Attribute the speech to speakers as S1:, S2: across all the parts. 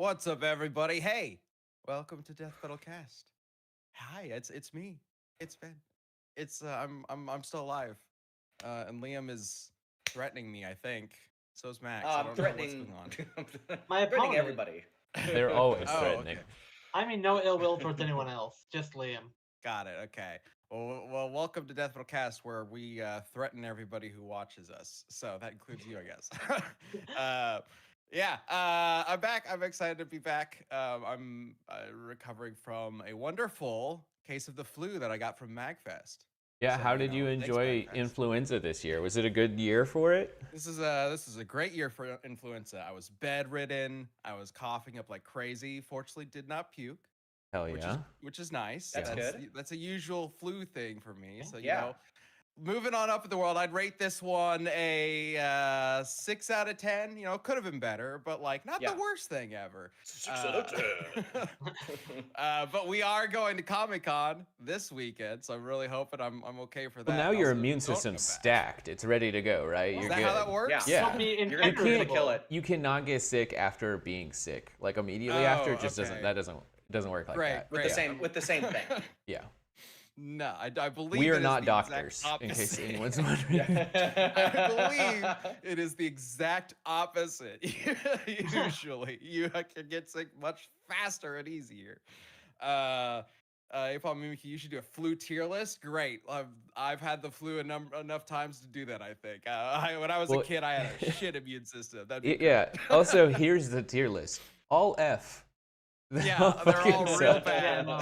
S1: What's up, everybody? Hey, welcome to Death Metal Cast. Hi, it's me. It's Ben. It's I'm still alive. And Liam is threatening me. I think so is Max. I
S2: I'm
S1: don't know what's
S2: threatening.
S1: going on.
S3: My
S2: threatening
S3: opponent.
S2: everybody.
S4: They're always
S1: Oh,
S4: threatening.
S1: okay.
S3: I mean, no ill will towards anyone else, just Liam.
S1: Got it. Okay. Well, welcome to Death Metal Cast, where we threaten everybody who watches us. So that includes you, I guess. Yeah, I'm back. I'm excited to be back. I'm recovering from a wonderful case of the flu that I got from MagFest.
S4: Yeah,
S1: So,
S4: how did you
S1: thanks,
S4: enjoy
S1: MagFest.
S4: influenza this year? Was it a good year for it?
S1: This is a great year for influenza. I was bedridden. I was coughing up like crazy. Fortunately, did not puke,
S4: Hell
S1: which
S4: yeah.
S1: is nice.
S2: That's good.
S1: That's a usual flu thing for me. So
S2: Yeah.
S1: moving on up in the world, I'd rate this one a 6 out of 10. Could have been better, but like not the
S2: Yeah.
S1: worst thing ever.
S2: 6 out of 10.
S1: But we are going to Comic-Con this weekend, so I'm really hoping I'm okay for that.
S4: Well, now
S1: and
S4: your
S1: also
S4: immune
S1: don't come
S4: system's
S1: back.
S4: stacked. It's ready to go, right?
S1: Is
S4: You're
S1: that
S4: good.
S1: how that works?
S2: Yeah.
S3: Don't be
S2: You're gonna
S3: impenetrable.
S2: kill it.
S4: You cannot get sick after being sick. Like immediately
S1: Oh,
S4: after, it just
S1: okay.
S4: doesn't work like
S1: Great.
S4: that.
S2: With the same thing.
S4: Yeah.
S1: No, I believe
S4: We
S1: it
S4: are
S1: is
S4: not
S1: the exact
S4: doctors, in case
S1: opposite.
S4: anyone's wondering.
S1: I believe it is the exact opposite. Usually, you can get sick much faster and easier. If I'm mimicking, you should do a flu tier list. Great. I've had the flu enough times to do that. I think. When I was a
S4: Well,
S1: kid, I had a shit immune system. That'd be great.
S4: Yeah. Also, here's the tier list. All F.
S1: Yeah, they're all
S4: fucking
S1: real
S4: suck.
S1: bad.
S3: Yeah, no.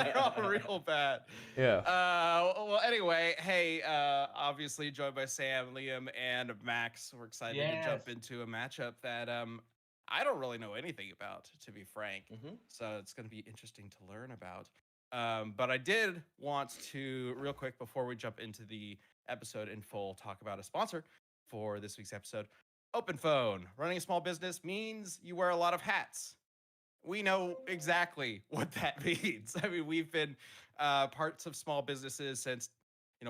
S1: They're all real bad.
S4: Yeah.
S1: Well, anyway, hey, obviously joined by Sam, Liam, and Max. We're excited to jump
S3: Yes.
S1: into a matchup that I don't really know anything about, to be frank. So it's going to be interesting to learn about. But I did want to, real quick, before we jump into the episode in full, talk about a sponsor for this week's episode. Open Phone. Running a small business means you wear a lot of hats. We know exactly what that means. I mean, we've been parts of small businesses since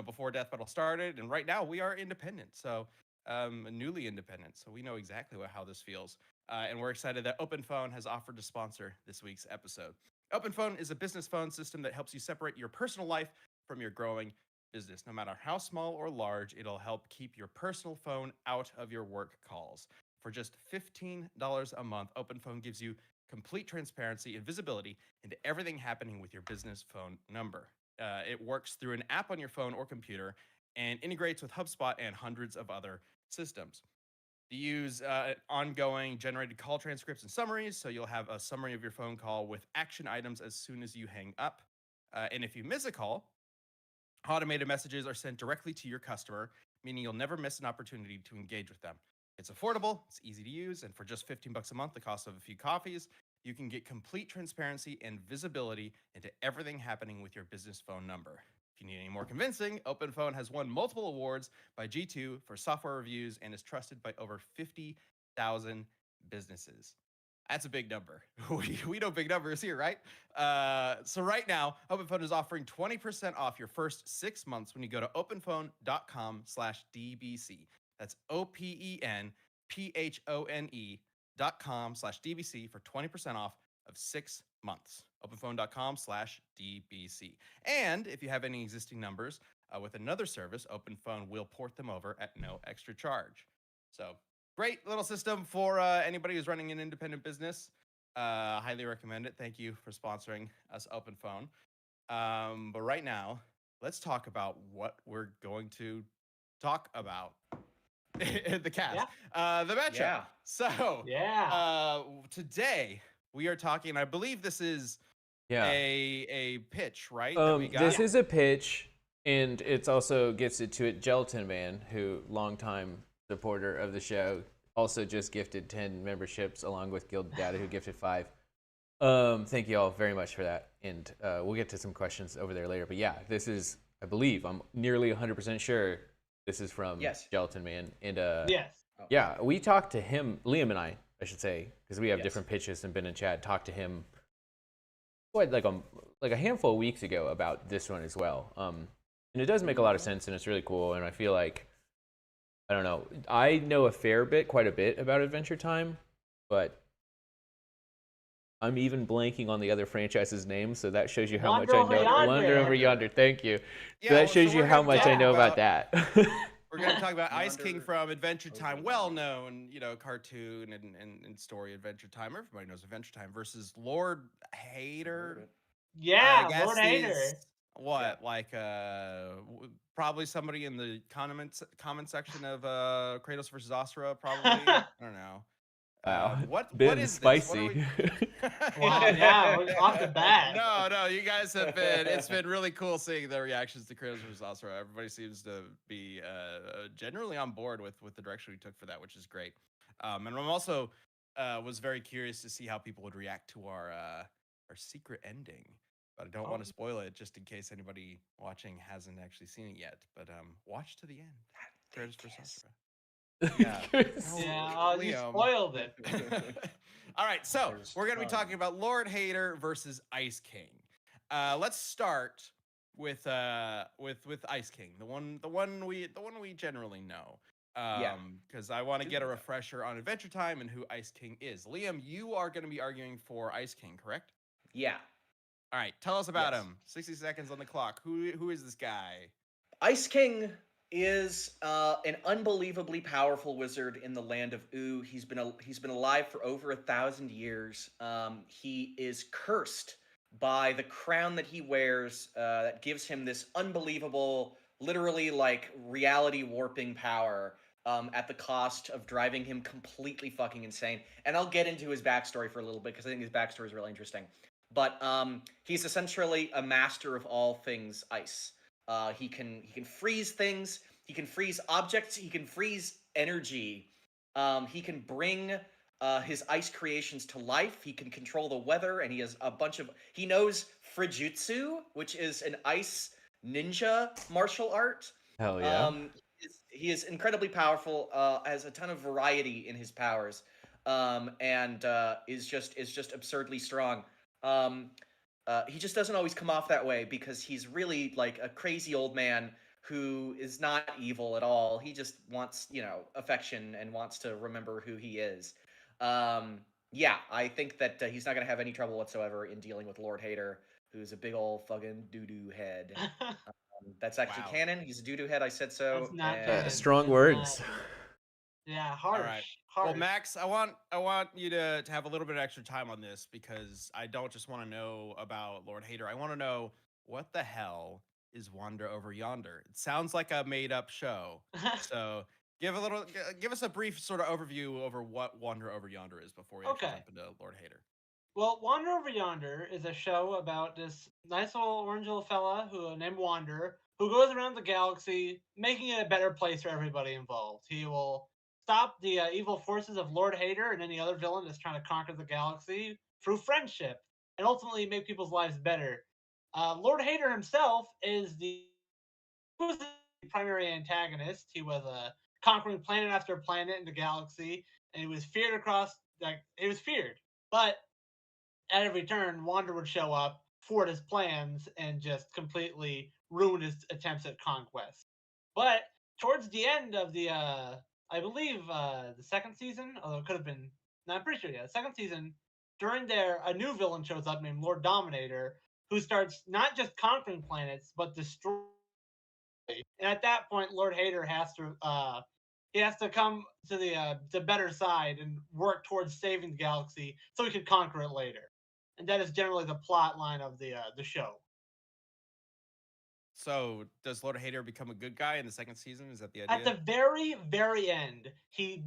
S1: before Death Metal started, and right now we are independent, so newly independent. So we know exactly how this feels, and we're excited that Open Phone has offered to sponsor this week's episode. Open Phone is a business phone system that helps you separate your personal life from your growing business. No matter how small or large, it'll help keep your personal phone out of your work calls. For just $15 a month, Open Phone gives you complete transparency and visibility into everything happening with your business phone number. It works through an app on your phone or computer and integrates with HubSpot and hundreds of other systems. You use ongoing generated call transcripts and summaries, so you'll have a summary of your phone call with action items as soon as you hang up. And if you miss a call, automated messages are sent directly to your customer, meaning you'll never miss an opportunity to engage with them. It's affordable, it's easy to use, and for just $15 a month, the cost of a few coffees, you can get complete transparency and visibility into everything happening with your business phone number. If you need any more convincing, OpenPhone has won multiple awards by G2 for software reviews and is trusted by over 50,000 businesses. That's a big number. We know big numbers here, right? So right now, OpenPhone is offering 20% off your first 6 months when you go to openphone.com/DBC. That's openphone.com/DBC for 20% off of 6 months. Openphone.com/DBC. And if you have any existing numbers with another service, OpenPhone will port them over at no extra charge. So great little system for anybody who's running an independent business. Highly recommend it. Thank you for sponsoring us, Open Phone. But right now, let's talk about what we're going to talk about in the cast. The matchup.
S2: Yeah.
S1: So
S3: Yeah.
S1: today we are talking, I believe this is a pitch, right? that we got?
S4: This is a pitch, and it's also gets it to it. Gelatin Man, who longtime supporter of the show, also just gifted 10 memberships along with Guild Data, who gifted 5. Thank you all very much for that, and we'll get to some questions over there later. But yeah, this is, I believe, I'm nearly 100% sure this is from Gelatin Man, and
S3: Yes.
S4: yeah, we talked to him, Liam and I should say, because we have
S2: Yes.
S4: different pitches and been in chat. Talked to him quite like a handful of weeks ago about this one as well. And it does make a lot of sense, and it's really cool. And I feel like, I don't know, I know quite a bit about Adventure Time, but I'm even blanking on the other franchise's name, so that shows you how
S3: Wander
S4: much I
S3: Over
S4: know.
S3: Yonder.
S4: Wander Over Yonder. Thank you.
S1: Yeah,
S4: So that
S1: so
S4: shows you
S1: we're
S4: how
S1: gonna
S4: much I
S1: talk
S4: know about
S1: about-
S4: that.
S1: We're going to talk about Ice King
S2: Yonder
S1: from Adventure
S2: Over
S1: Time,
S2: Yonder.
S1: well-known, cartoon and story Adventure Time. Everybody knows Adventure Time versus Lord Hater.
S3: Yeah,
S1: I guess
S3: Lord
S1: he's
S3: Hater.
S1: what, like probably somebody in the comment section of Kratos versus Asura, probably. I don't know.
S4: Wow.
S1: What
S4: Been
S1: is
S4: spicy.
S1: this?
S3: Wow, yeah, we're off the bat.
S1: No, you guys have been. It's been really cool seeing the reactions to Kratos versus Asura. Everybody seems to be generally on board with the direction we took for that, which is great. And I'm also was very curious to see how people would react to our secret ending. But I don't want to spoil it just in case anybody watching hasn't actually seen it yet. But watch to the end. Kratos versus Asura.
S2: Yeah.
S3: Yeah, you
S1: Liam.
S3: spoiled it.
S1: All right, so
S2: There's
S1: we're gonna be talking
S2: tons.
S1: about Lord Hater versus Ice King. Let's start with Ice King, the one we generally know.
S2: Yeah.
S1: Because I want to get a
S2: Yeah.
S1: refresher on Adventure Time and who Ice King is. Liam, you are going to be arguing for Ice King, correct?
S2: Yeah.
S1: All right, tell us about
S2: Yes.
S1: him. 60 seconds on the clock. Who is this guy?
S2: Ice King is an unbelievably powerful wizard in the land of Oo. He's been alive for over 1,000 years. He is cursed by the crown that he wears that gives him this unbelievable, literally like reality warping power. At the cost of driving him completely fucking insane. And I'll get into his backstory for a little bit because I think his backstory is really interesting. But he's essentially a master of all things ice. He can freeze things. He can freeze objects. He can freeze energy. He can bring his ice creations to life. He can control the weather, and he has a bunch of. He knows Frujutsu, which is an ice ninja martial art.
S4: Hell yeah.
S2: He is incredibly powerful. Has a ton of variety in his powers, and is just absurdly strong. He just doesn't always come off that way because he's really like a crazy old man who is not evil at all. He just wants, affection and wants to remember who he is. Yeah, I think that he's not going to have any trouble whatsoever in dealing with Lord Hater, who's a big old fucking doo-doo head. That's actually
S1: Wow.
S2: canon. He's a doo-doo head. I said so.
S3: That's not
S2: and-
S3: canon.
S4: Strong
S3: It's
S4: words.
S3: not. Yeah, harsh.
S1: right.
S3: Harsh.
S1: Well, Max, I want you to have a little bit of extra time on this because I don't just want to know about Lord Hater. I want to know what the hell is Wander Over Yonder. It sounds like a made up show. So give us a brief sort of overview over what Wander Over Yonder is before we actually
S3: Okay.
S1: jump into Lord Hater.
S3: Well, Wander Over Yonder is a show about this nice little orange little fella named Wander who goes around the galaxy making it a better place for everybody involved. He will stop the evil forces of Lord Hater and any other villain that's trying to conquer the galaxy through friendship and ultimately make people's lives better. Lord Hater himself was the primary antagonist. He was conquering planet after planet in the galaxy, and he was feared But at every turn, Wander would show up, thwart his plans, and just completely ruin his attempts at conquest. But towards the end of I believe, the second season, although it could have been, no, I'm pretty sure, yeah, the second season, during there, a new villain shows up named Lord Dominator, who starts not just conquering planets, but destroying. And at that point, Lord Hater has to come to the better side and work towards saving the galaxy so he could conquer it later. And that is generally the plot line of the show.
S1: So does Lord Hater become a good guy in the second season? Is that the idea?
S3: At the very, very end, he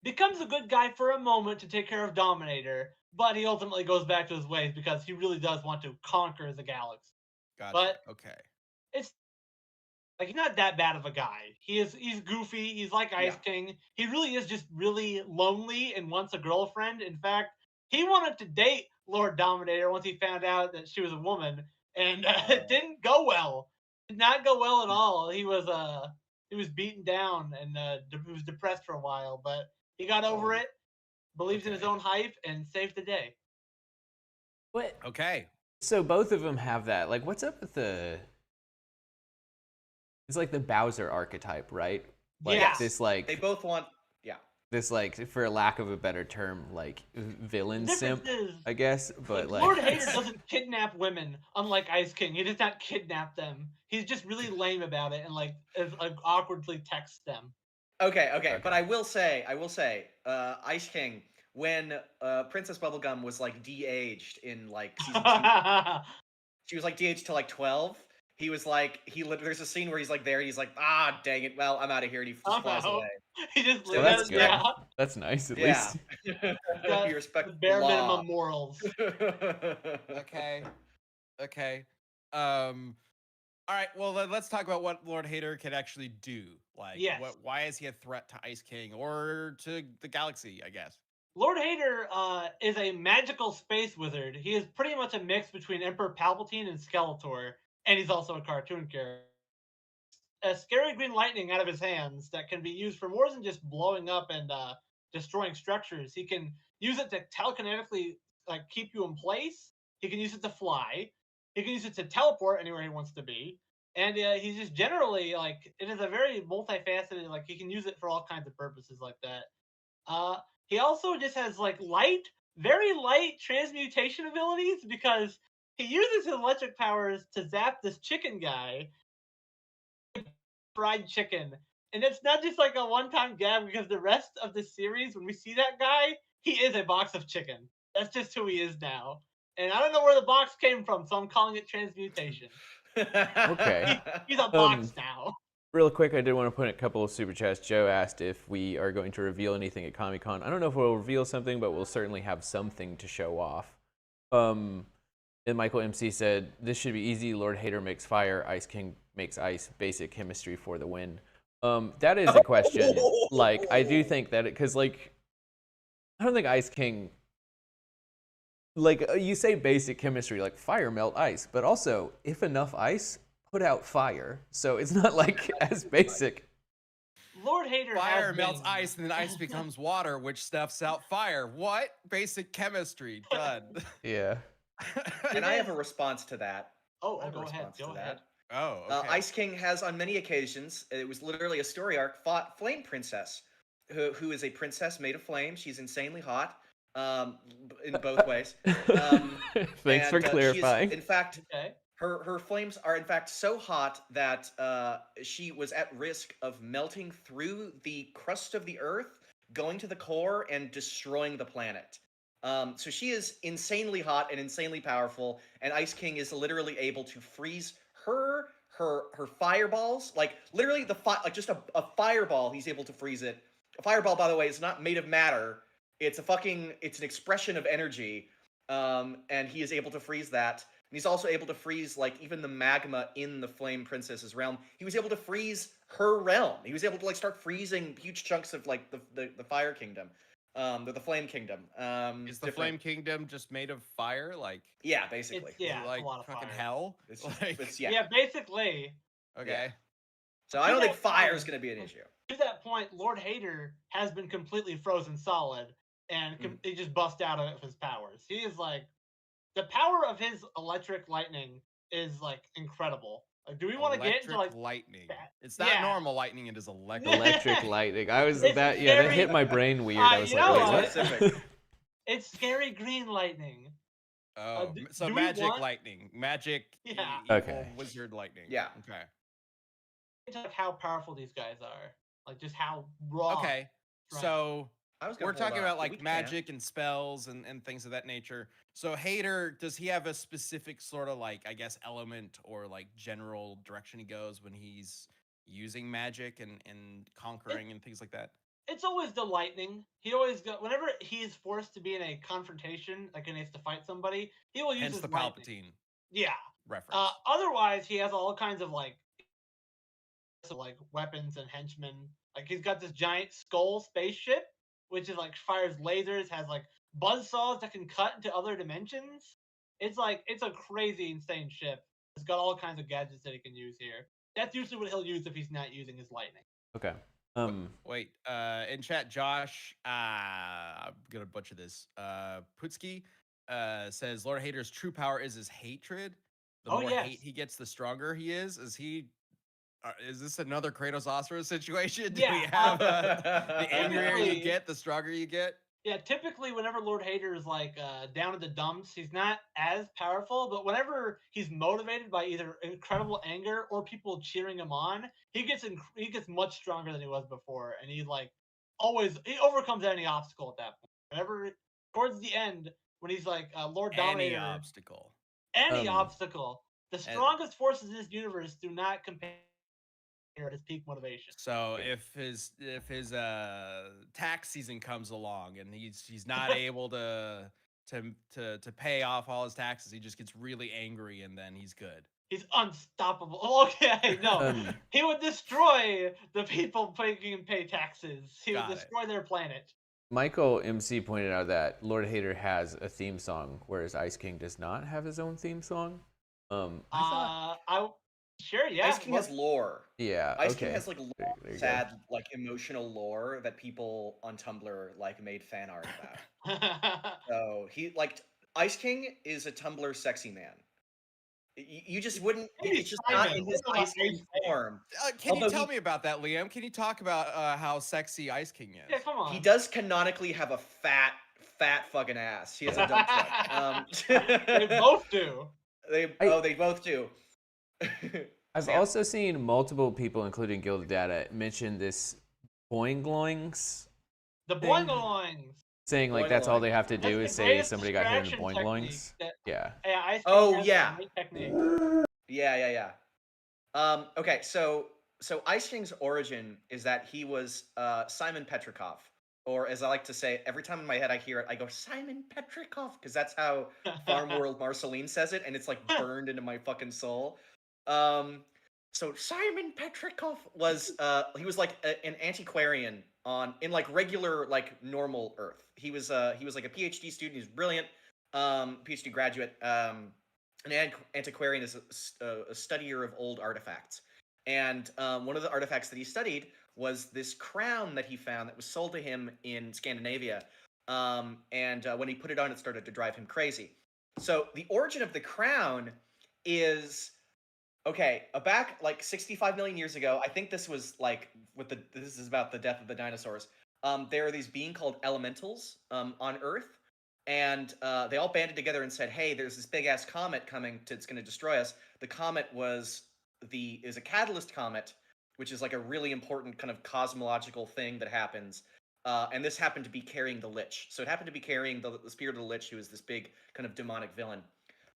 S3: becomes a good guy for a moment to take care of Dominator, but he ultimately goes back to his ways because he really does want to conquer the galaxy.
S1: Gotcha.
S3: But
S1: okay.
S3: it's like he's not that bad of a guy. He's goofy. He's like Ice King. He really is just really lonely and wants a girlfriend. In fact, he wanted to date Lord Dominator once he found out that she was a woman, and it didn't go well. Did not go well at all. He was beaten down and he was depressed for a while, but he got over it, believes in his own hype, and saved the day.
S4: What?
S1: Okay.
S4: So both of them have that. Like, what's up with the? It's like the Bowser archetype, right? Like
S3: Yeah.
S4: this, like
S2: They both want. Yeah.
S4: this like, for lack of a better term, like villain
S3: The
S4: simp,
S3: difference is,
S4: I guess. But
S3: Lord
S4: like,
S3: Hater doesn't kidnap women, unlike Ice King. He does not kidnap them. He's just really lame about it and like awkwardly texts them.
S2: Okay, but I will say, Ice King, when Princess Bubblegum was like de-aged in like season 2, she was like de-aged to like 12. He was like, there's a scene where he's like there, and he's like, ah, dang it, well, I'm out of here, and he just flies away.
S3: He just
S2: So
S4: that's good.
S3: yeah.
S4: That's nice, at
S2: Yeah.
S4: least.
S2: You respect
S3: The
S2: the
S3: bare
S2: law.
S3: minimum morals.
S1: Okay. All right. Well, then let's talk about what Lord Hater can actually do. Like,
S3: Yes.
S1: why is he a threat to Ice King or to the galaxy? I guess.
S3: Lord Hater is a magical space wizard. He is pretty much a mix between Emperor Palpatine and Skeletor, and he's also a cartoon character. A scary green lightning out of his hands that can be used for more than just blowing up and destroying structures. He can use it to telekinetically like keep you in place. He can use it to fly. He can use it to teleport anywhere he wants to be. And he's just generally like it is a very multifaceted. Like he can use it for all kinds of purposes like that. He also just has like very light transmutation abilities because he uses his electric powers to zap this chicken guy, fried chicken. And it's not just like a one-time gag because the rest of the series, when we see that guy, he is a box of chicken. That's just who he is now. And I don't know where the box came from, so I'm calling it transmutation.
S4: Okay.
S3: He's a box now.
S4: Real quick, I did want to put a couple of super chats. Joe asked if we are going to reveal anything at Comic-Con. I don't know if we'll reveal something, but we'll certainly have something to show off. And Michael MC said, this should be easy. Lord Hater makes fire. Ice King makes ice. Basic chemistry for the win. That is a question. Like, I do think that because, like, I don't think Ice King, like, you say basic chemistry, like fire melt ice, but also, if enough ice, put out fire. So it's not like as basic.
S3: Lord Hater
S1: Fire melts ice, and then ice becomes water, which stuffs out fire. What? Basic chemistry. Done.
S4: Yeah.
S2: And I have a response to that.
S3: Oh,
S2: I have a
S3: go ahead.
S2: response
S3: Go
S2: to
S3: ahead.
S2: that.
S1: Oh, okay.
S2: Ice King has, on many occasions, it was literally a story arc, fought Flame Princess, who is a princess made of flame. She's insanely hot, in both ways.
S4: Thanks for clarifying.
S2: She is, in fact,
S3: Okay.
S2: her flames are in fact so hot that she was at risk of melting through the crust of the earth, going to the core, and destroying the planet. So she is insanely hot and insanely powerful, and Ice King is literally able to freeze her fireballs, like literally like just a fireball. He's able to freeze it. A fireball, by the way, is not made of matter. It's an expression of energy, and he is able to freeze that. And he's also able to freeze like even the magma in the Flame Princess's realm. He was able to freeze her realm. He was able to like start freezing huge chunks of like the Fire Kingdom. The Flame Kingdom.
S1: Is the Flame Kingdom just made of fire? Like,
S2: yeah, basically.
S3: Yeah,
S1: like
S3: a lot of
S1: fucking
S3: fire.
S1: hell.
S2: It's just,
S1: Like,
S3: Yeah, basically.
S1: okay.
S2: Yeah. So I don't think fire is going to be an issue.
S3: To that point, Lord Hater has been completely frozen solid, and he just bust out of his powers. He is like, the power of his electric lightning is like incredible. Like, do we want to get into like
S1: lightning?
S3: that?
S1: It's not normal lightning. It is electric.
S4: Electric lightning. I was
S3: It's
S4: that
S3: very-
S4: hit my brain weird. I was
S3: you
S4: like,
S3: know
S4: wait,
S3: what?
S4: what?
S3: It's scary green lightning.
S1: Oh, so
S3: do we
S1: magic
S3: want-
S1: lightning, magic,
S3: Yeah.
S1: evil
S4: Okay.
S1: wizard lightning.
S2: Yeah.
S1: Okay.
S3: Like how powerful these guys are. Like just how raw.
S1: Okay.
S3: strength.
S1: So we're talking about
S2: but we
S1: like
S2: can.
S1: magic and spells and things of that nature. So Hater, does he have a specific sort of like, I guess, element or like general direction he goes when he's using magic and conquering and things like that?
S3: It's always the lightning. He always whenever he's forced to be in a confrontation, like and he has to fight somebody, he will use
S1: Hence
S3: his
S1: the
S3: lightning.
S1: Palpatine
S3: Yeah.
S1: reference.
S3: Otherwise, he has all kinds of like weapons and henchmen. Like he's got this giant skull spaceship, which is like fires lasers, has like buzzsaws that can cut into other dimensions. It's a crazy, insane ship. It's got all kinds of gadgets that he can use here. That's usually what he'll use if he's not using his lightning.
S4: Okay.
S1: Wait, in chat, Josh, I'm gonna butcher this. Putski says Lord Hater's true power is his hatred. The more hate he gets, the stronger he is. Is he Is this another Kratos Osprey situation? Do
S3: Yeah,
S1: we have the angrier you
S3: typically-
S1: get, the stronger you get?
S3: Yeah, typically whenever Lord Hader is like down in the dumps, he's not as powerful. But whenever he's motivated by either incredible anger or people cheering him on, he gets much stronger than he was before, and he overcomes any obstacle at that point. Whenever towards the end, when he's like Lord
S1: Any
S3: Dominator,
S1: obstacle.
S3: any obstacle, the
S1: and-
S3: strongest forces in this universe do not compare at his peak motivation.
S1: So if his tax season comes along and he's not able to pay off all his taxes, he just gets really angry and then he's good.
S3: He's unstoppable. Okay, no. He would destroy the people making him pay taxes. He would
S1: Got it.
S3: destroy their planet.
S4: Michael MC pointed out that Lord Hader has a theme song, whereas Ice King does not have his own theme song.
S3: Sure, yeah.
S2: Ice King has lore.
S4: Yeah,
S2: Ice
S4: okay.
S2: King has like
S4: There you go.
S2: sad, like emotional lore that people on Tumblr like made fan art about. So he like Ice King is a Tumblr sexy man. You just wouldn't.
S3: Maybe
S2: It's just not
S3: Simon.
S2: in his
S3: What about
S2: Ice King
S3: Ice King?
S2: form.
S1: Can you
S2: Although
S1: tell
S2: he-
S1: me about that, Liam? Can you talk about how sexy Ice King is?
S3: Yeah, come on.
S2: He does canonically have a fat fucking ass. He has a dump truck.
S3: They both do.
S2: They both do.
S4: I've
S2: Sam?
S4: also seen multiple people, including Guild Data, mention this boingloings,
S3: The
S4: Thing.
S3: boingaloings.
S4: saying like that's all they have to
S3: That's
S4: do
S3: the
S4: is say
S3: greatest
S4: somebody got hit in
S3: distraction
S4: boingloings.
S3: technique that-
S4: Yeah.
S3: Yeah, Ice King
S2: Oh,
S3: has
S2: yeah.
S3: a great technique.
S2: Yeah. Okay, so Ice King's origin is that he was Simon Petrikov, or as I like to say, every time in my head I hear it, I go Simon Petrikov, because that's how Farm World Marceline says it, and it's like burned into my fucking soul. So Simon Petrikov was he was like an antiquarian in like regular like normal Earth. He was like a PhD student. He's brilliant, PhD graduate. An antiquarian is a studier of old artifacts, and one of the artifacts that he studied was this crown that he found that was sold to him in Scandinavia. And when he put it on, it started to drive him crazy. So the origin of the crown is okay. Back like 65 million years ago, I think this was like this is about the death of the dinosaurs. There are these being called elementals on Earth. And they all banded together and said, "Hey, there's this big ass comet coming. It's going to destroy us." The comet is a catalyst comet, which is like a really important kind of cosmological thing that happens. And this happened to be carrying the Lich. So it happened to be carrying the spirit of the Lich, who is this big kind of demonic villain.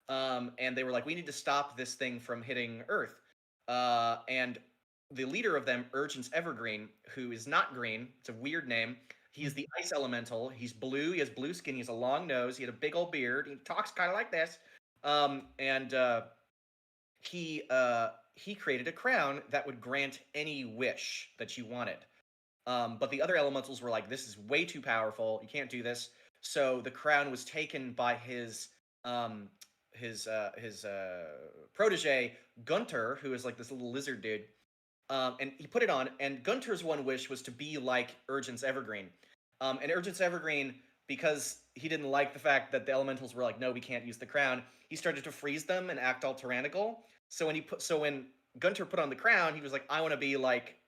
S2: And they were like, "We need to stop this thing from hitting Earth." And the leader of them, Urgence Evergreen, who is not green. It's a weird name. He is the ice elemental. He's blue. He has blue skin. He has a long nose. He had a big old beard. He talks kind of like this. He created a crown that would grant any wish that you wanted. But the other elementals were like, "This is way too powerful. You can't do this." So the crown was taken by his protege Gunter, who is like this little lizard dude. And he put it on, and Gunter's one wish was to be like Urgence Evergreen. And Urgence Evergreen, because he didn't like the fact that the elementals were like, "No, we can't use the crown," he started to freeze them and act all tyrannical. So when Gunter put on the crown, he was like, "I want to be like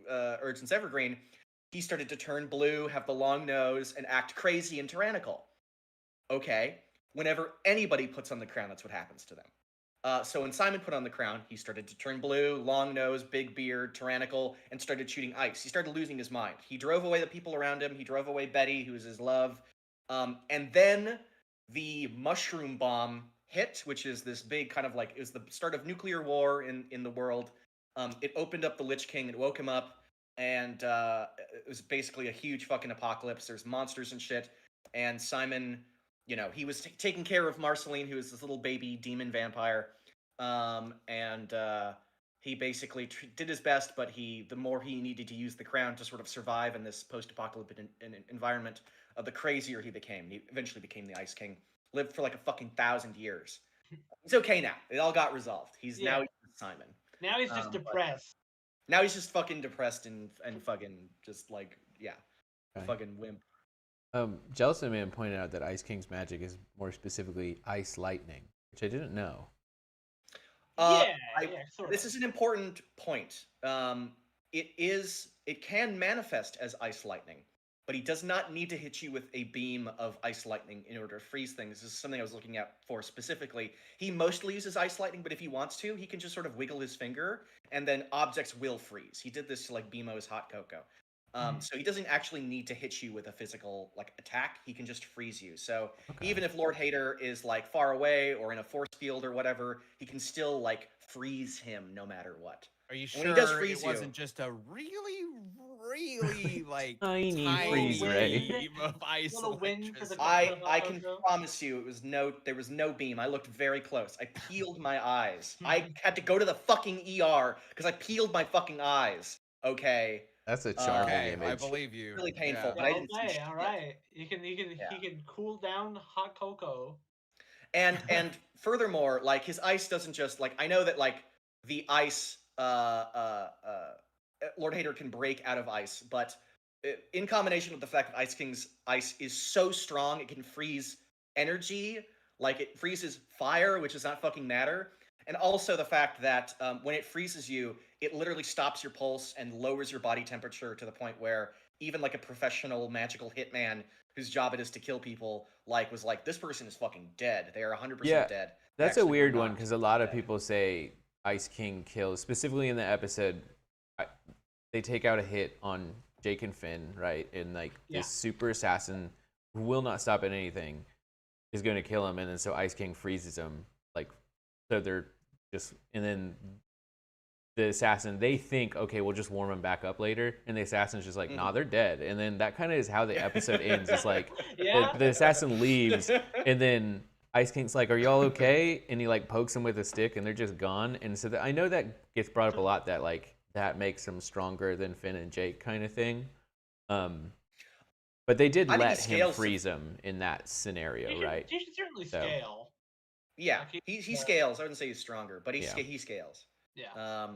S2: Urgence Evergreen." He started to turn blue, have the long nose, and act crazy and tyrannical. Okay, whenever anybody puts on the crown, that's what happens to them. So when Simon put on the crown, he started to turn blue, long nose, big beard, tyrannical, and started shooting ice. He started losing his mind. He drove away the people around him. He drove away Betty, who was his love. And then the mushroom bomb hit, which is this big kind of like, it was the start of nuclear war in the world. It opened up the Lich King. It woke him up. And it was basically a huge fucking apocalypse. There's monsters and shit. And Simon, he was taking care of Marceline, who is this little baby demon vampire. He basically did his best, but the more he needed to use the crown to sort of survive in this post-apocalyptic environment, the crazier he became. He eventually became the Ice King. Lived for like a fucking 1,000 years. He's okay now. It all got resolved. Now he's Simon.
S3: Now he's just depressed.
S2: Now he's just fucking depressed and fucking just like, yeah,
S4: Okay.
S2: fucking wimp.
S4: Jelson Man pointed out that Ice King's magic is more specifically ice lightning, which I didn't know.
S2: Uh,
S3: Yeah, sort
S2: this
S3: of.
S2: is an important point. It can manifest as ice lightning, but he does not need to hit you with a beam of ice lightning in order to freeze things. This is something I was looking at for specifically. He mostly uses ice lightning, but if he wants to, he can just sort of wiggle his finger, and then objects will freeze. He did this to like Bemo's hot cocoa. So he doesn't actually need to hit you with a physical like attack. He can just freeze you. So even if Lord Hater is like far away or in a force field or whatever, he can still like freeze him no matter what.
S1: Are you
S2: And when he does
S1: sure
S2: freeze
S1: it wasn't just a really like
S4: Tiny freeze
S3: wind.
S4: ray.
S1: beam of ice
S3: Little wind for the
S1: electricity?
S2: I can promise you there was no beam. I looked very close. I peeled my eyes. I had to go to the fucking ER because I peeled my fucking eyes. Okay.
S4: That's a charming
S1: Okay,
S4: image.
S1: I believe you.
S2: Really painful,
S1: Yeah.
S2: but I didn't see
S3: Okay,
S2: shit.
S3: all right. He can
S2: Yeah.
S3: cool down hot cocoa.
S2: And furthermore, like his ice doesn't just like I know that like the ice Lord Hater can break out of ice, but in combination with the fact that Ice King's ice is so strong it can freeze energy, like it freezes fire, which does not fucking matter. And also the fact that when it freezes you, it literally stops your pulse and lowers your body temperature to the point where even like a professional magical hitman whose job it is to kill people, like was like, this person is fucking dead. They are 100%
S4: Yeah,
S2: dead.
S4: That's a
S2: Actually,
S4: weird
S2: we're
S4: one
S2: not
S4: because a lot of
S2: dead.
S4: people say Ice King kills, specifically in the episode. They take out a hit on Jake and Finn, right? And like
S3: Yeah.
S4: this super assassin who will not stop at anything is going to kill him, and then so Ice King freezes him. Like, so they're just, and then the assassin, they think, okay, we'll just warm him back up later, and the assassin's just like, nah, they're dead. And then that kind of is how the episode ends. It's like
S3: Yeah.
S4: the assassin leaves, and then Ice King's like, are y'all okay? And he like pokes him with a stick, and they're just gone. And so I know that gets brought up a lot, that like that makes them stronger than Finn and Jake kind of thing. But they did
S2: I think he
S4: let him
S2: scales to-
S4: freeze him in that scenario, right?
S3: He should certainly
S4: So-
S3: scale.
S2: Yeah,
S3: Like
S2: he scales. I wouldn't say he's stronger, but he
S4: Yeah.
S2: he scales.
S3: Yeah.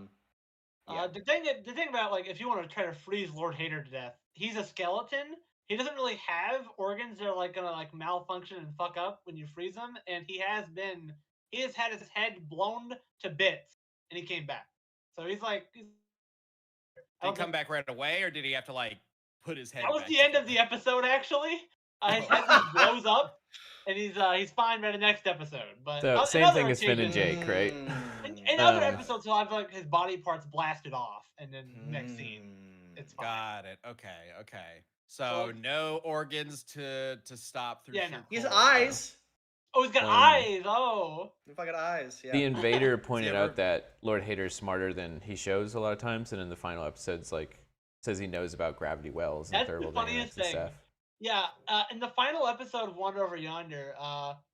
S2: Yeah.
S3: The thing about like if you want to try to freeze Lord Hater to death, he's a skeleton. He doesn't really have organs that are like gonna like malfunction and fuck up when you freeze him, and he has had his head blown to bits, and he came back. So he's like,
S1: Did he come back right away, or did he have to like put his head?
S3: that was
S1: back
S3: the end of
S1: together?
S3: the episode actually. His head just blows up, and he's fine by the next episode. But
S4: So
S3: in
S4: same
S3: other
S4: thing as Finn and
S3: occasions-
S4: Jake, right?
S3: In other episodes, he'll have like his body parts blasted off, and then next scene, it's fine.
S1: Got it. Okay. So no organs to stop through.
S3: Yeah,
S1: sheer
S3: no.
S2: He has
S1: cold.
S2: eyes.
S3: Oh, he's got eyes. Oh,
S2: If I got eyes, yeah.
S4: The invader pointed
S1: ever-
S4: out that Lord Hater is smarter than he shows a lot of times, and in the final episodes, like says he knows about gravity wells and
S3: That's the
S4: thermodynamics
S3: funniest
S4: and
S3: thing.
S4: stuff.
S3: yeah. In the final episode of Wonder Over Yonder,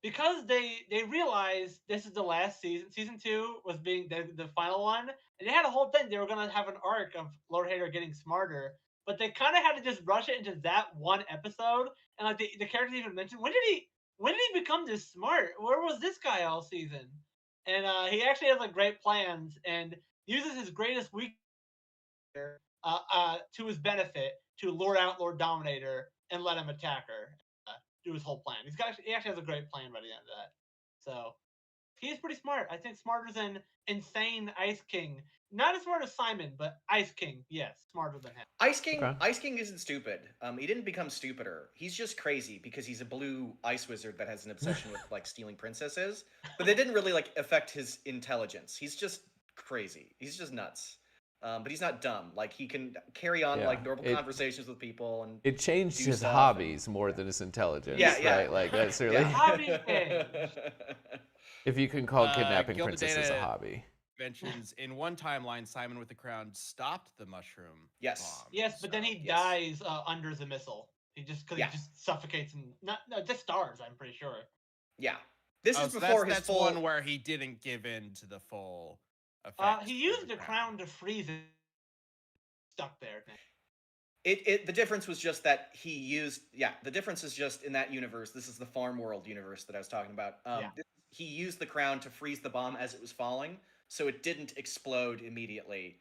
S3: because they realized this is the last season. Season 2 was being the final one, and they had a whole thing. They were gonna have an arc of Lord Hater getting smarter, but they kind of had to just rush it into that one episode. And like the characters even mentioned, when did he become this smart? Where was this guy all season? And he actually has like great plans and uses his greatest weakness to his benefit to lure out Lord Dominator and let him attack her. Do his whole plan. He actually has a great plan by the end of that. So he's pretty smart. I think smarter than insane Ice King. Not as smart as Simon, but Ice King, yes, smarter than him.
S2: Ice King.
S4: Okay.
S2: Ice King isn't stupid. He didn't become stupider. He's just crazy because he's a blue ice wizard that has an obsession with like stealing princesses. But they didn't really like affect his intelligence. He's just crazy. He's just nuts. But he's not dumb. Like he can carry on
S4: Yeah,
S2: like normal conversations with people and
S4: It changed
S2: do
S4: his
S2: stuff
S4: hobbies more than his intelligence,
S2: Yeah.
S4: right? Like that's really
S3: Hobby thing.
S4: if you can call kidnapping
S1: Gilded
S4: princesses a
S1: Data
S4: hobby.
S1: mentions in one timeline, Simon with the crown stopped the mushroom.
S2: Yes.
S1: bomb.
S3: Yes, but then he
S2: yes.
S3: dies under the missile. He just
S2: Yeah.
S3: he just suffocates and just stars. I'm pretty sure.
S2: Yeah. This
S1: Oh,
S2: is
S1: so
S2: before his
S1: that's
S2: full.
S1: one where he didn't give in to the full effect.
S3: He used the crown to freeze it. Stuck there.
S2: The difference was just that he used. Yeah. The difference is just in that universe. This is the farm world universe that I was talking about. He used the crown to freeze the bomb as it was falling, so it didn't explode immediately.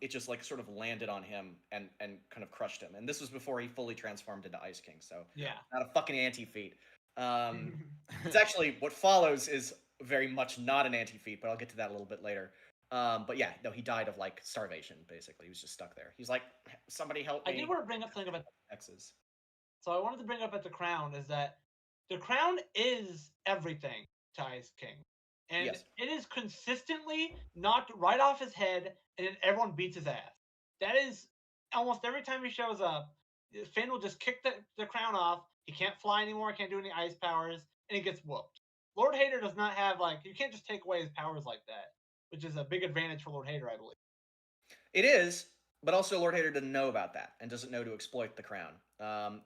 S2: It just like sort of landed on him and kind of crushed him. And this was before he fully transformed into Ice King. So
S3: Yeah.
S2: not a fucking anti-feat. It's actually what follows is very much not an anti-feat, but I'll get to that a little bit later. But yeah, no, he died of like starvation. Basically, he was just stuck there. He's like, somebody help me.
S3: I did want to bring up something about
S2: X's.
S3: So I wanted to bring up at the crown is that the crown is everything to Ice King. And
S2: Yes.
S3: it is consistently knocked right off his head, and then everyone beats his ass. That is almost every time he shows up, Finn will just kick the crown off. He can't fly anymore, can't do any ice powers, and he gets whooped. Lord Hater does not have, like, you can't just take away his powers like that, which is a big advantage for Lord Hater, I believe.
S2: It is, but also Lord Hater doesn't know about that and doesn't know to exploit the crown.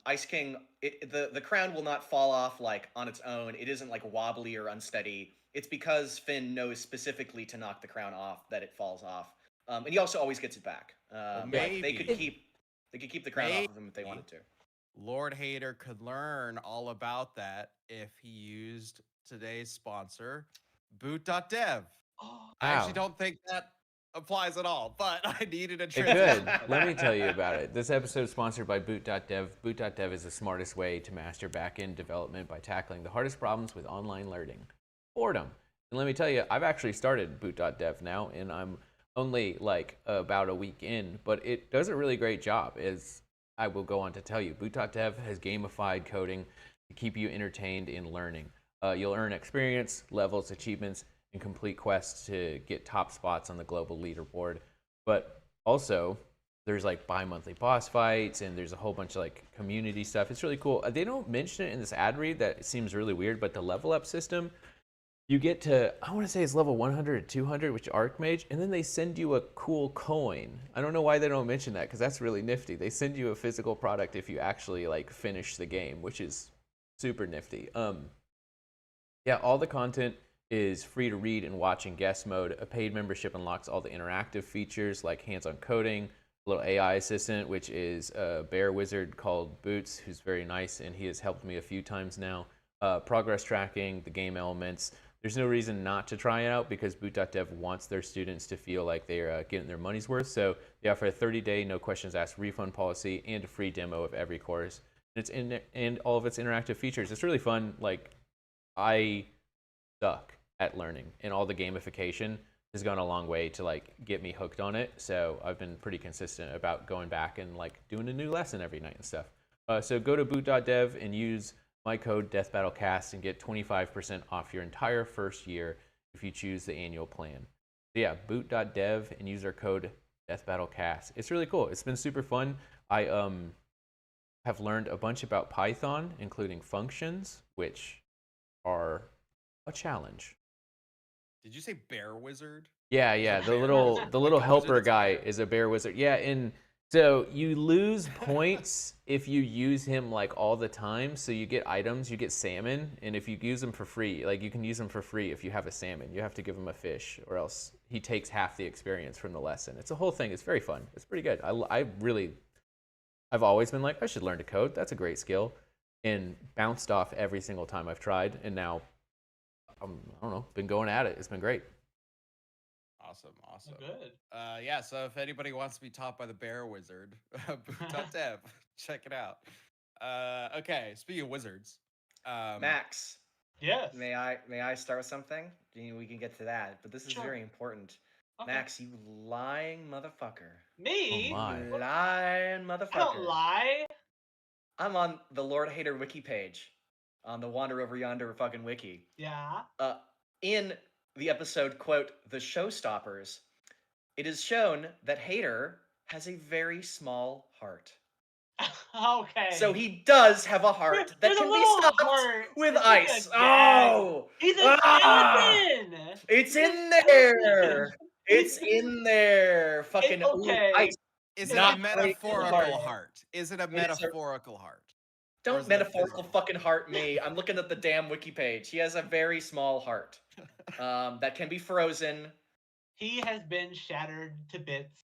S2: Ice King, the crown will not fall off like on its own. It isn't like wobbly or unsteady. It's because Finn knows specifically to knock the crown off that it falls off, and he also always gets it back. Like they could keep the crown off of him if they wanted to.
S1: Lord Hater could learn all about that if he used today's sponsor, Boot.dev. I actually don't think that applies at all, but I needed a
S4: It
S1: transition.
S4: could. Let me tell you about it. This episode is sponsored by Boot.dev. Boot.dev is the smartest way to master back-end development by tackling the hardest problems with online learning. Boredom. And let me tell you, I've actually started Boot.dev now, and I'm only like about a week in, but it does a really great job, as I will go on to tell you. Boot.dev has gamified coding to keep you entertained in learning. You'll earn experience, levels, achievements, and complete quests to get top spots on the global leaderboard. But also, there's like bi-monthly boss fights, and there's a whole bunch of like community stuff. It's really cool. They don't mention it in this ad read. That seems really weird, but the level up system, you get to, I want to say it's level 100 or 200, which Archmage, and then they send you a cool coin. I don't know why they don't mention that, because that's really nifty. They send you a physical product if you actually like finish the game, which is super nifty. Yeah, all the content is free to read and watch in guest mode. A paid membership unlocks all the interactive features like hands-on coding, a little AI assistant, which is a bear wizard called Boots, who's very nice, and he has helped me a few times now. Progress tracking, the game elements. There's no reason not to try it out because Boot.dev wants their students to feel like they're getting their money's worth. So they offer a 30-day, no questions asked refund policy and a free demo of every course. And all of its interactive features. It's really fun. Like, I suck at learning, and all the gamification has gone a long way to like get me hooked on it. So I've been pretty consistent about going back and like doing a new lesson every night and stuff. So go to Boot.dev and use my code DeathBattleCast and get 25% off your entire first year if you choose the annual plan. So yeah, Boot.dev and use our code DeathBattleCast. It's really cool. It's been super fun. I have learned a bunch about Python, including functions, which are a challenge.
S1: Did you say bear wizard?
S4: Yeah. The little helper guy is a bear wizard. Yeah, and so you lose points if you use him like all the time. So you get items, you get salmon, and if you use them for free, like you can use them for free if you have a salmon. You have to give him a fish, or else he takes half the experience from the lesson. It's a whole thing. It's very fun. It's pretty good. I've always been like, I should learn to code. That's a great skill, and bounced off every single time I've tried, and now I don't know, been going at it. It's been great.
S1: Awesome.
S3: Good.
S1: Yeah, so if anybody wants to be taught by the bear wizard, Boot.dev, check it out. Okay, speaking of wizards,
S2: Max,
S3: Yes.
S2: may I start with something? We can get to that, but this is
S3: Sure.
S2: very important.
S3: Okay.
S2: Max, you lying motherfucker.
S3: Me?
S4: Oh my.
S2: You lying motherfucker.
S3: I don't lie.
S2: I'm on the Lord Hater wiki page, on the Wander Over Yonder fucking wiki.
S3: Yeah.
S2: In the episode, quote, The Showstoppers, it is shown that Hater has a very small heart.
S3: Okay.
S2: So he does have a heart that
S3: There's a
S2: can be
S3: little
S2: stopped
S3: heart.
S2: with
S3: It's like
S2: ice.
S3: a gag.
S2: Oh!
S3: He's a skeleton.
S2: It's
S3: He's a
S2: in there!
S3: skeleton.
S2: It's in there! Fucking
S3: okay.
S2: ice.
S1: is it
S2: Not
S1: a
S2: breaking
S1: metaphorical
S2: heart.
S1: heart? Is it a
S2: It's a-
S1: metaphorical heart? Or
S2: Don't
S1: is it a
S2: metaphorical
S1: physical?
S2: fucking heart me. I'm looking at the damn wiki page. He has a very small heart that can be frozen.
S3: He has been shattered to bits.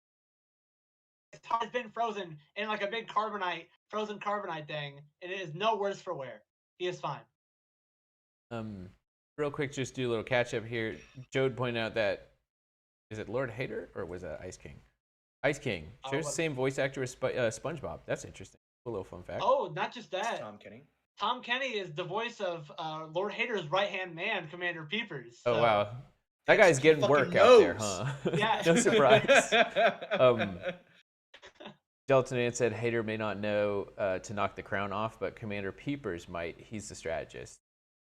S3: His heart has been frozen in like a big frozen carbonite thing, and it is no worse for wear. He is fine.
S4: Real quick, just do a little catch up here. Jode pointed out that, is it Lord Hater or was that Ice King? Ice King shares the same voice actor as SpongeBob. That's interesting. A little fun fact.
S3: Oh, not just
S2: It's
S3: that.
S2: Tom Kenny.
S3: Tom Kenny is the voice of Lord Hader's right-hand man, Commander Peepers.
S4: Oh
S3: so-
S4: wow, that
S2: He
S4: guy's getting
S2: fucking
S4: work out there,
S2: knows.
S4: huh?
S3: Yeah.
S4: No surprise. Gelatin Man said Hader may not know to knock the crown off, but Commander Peepers might. He's the strategist.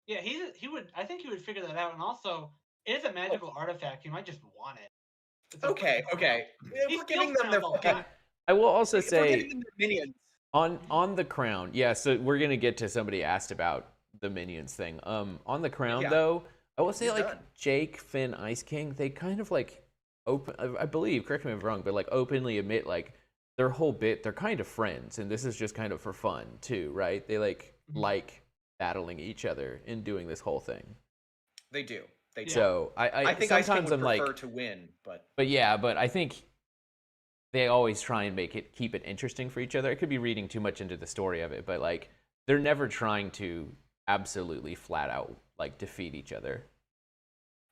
S3: Yeah, he would. I think he would figure that out. And also, it is a magical artifact. He might just want it. It's a
S2: Okay.
S3: freaking crown.
S2: If
S3: He
S2: we're giving
S3: steals
S2: them their
S3: crowns all the
S2: fucking,
S3: time.
S4: I will also
S2: if we're
S4: say
S2: giving them their minions.
S4: on the crown. Yeah, so we're gonna get to somebody asked about the minions thing. On the crown
S2: Yeah.
S4: though, I will say
S2: He's
S4: like
S2: done.
S4: Jake, Finn, Ice King, they kind of like open. I believe, correct me if I'm wrong, but like openly admit like their whole bit. They're kind of friends, and this is just kind of for fun too, right? They like battling each other and doing this whole thing.
S2: They do. They do.
S4: So I
S2: think Ice King
S4: sometimes
S2: would
S4: I'm
S2: prefer
S4: like,
S2: to win, but
S4: but I think they always try and keep it interesting for each other. I could be reading too much into the story of it, but like they're never trying to absolutely flat out like defeat each other.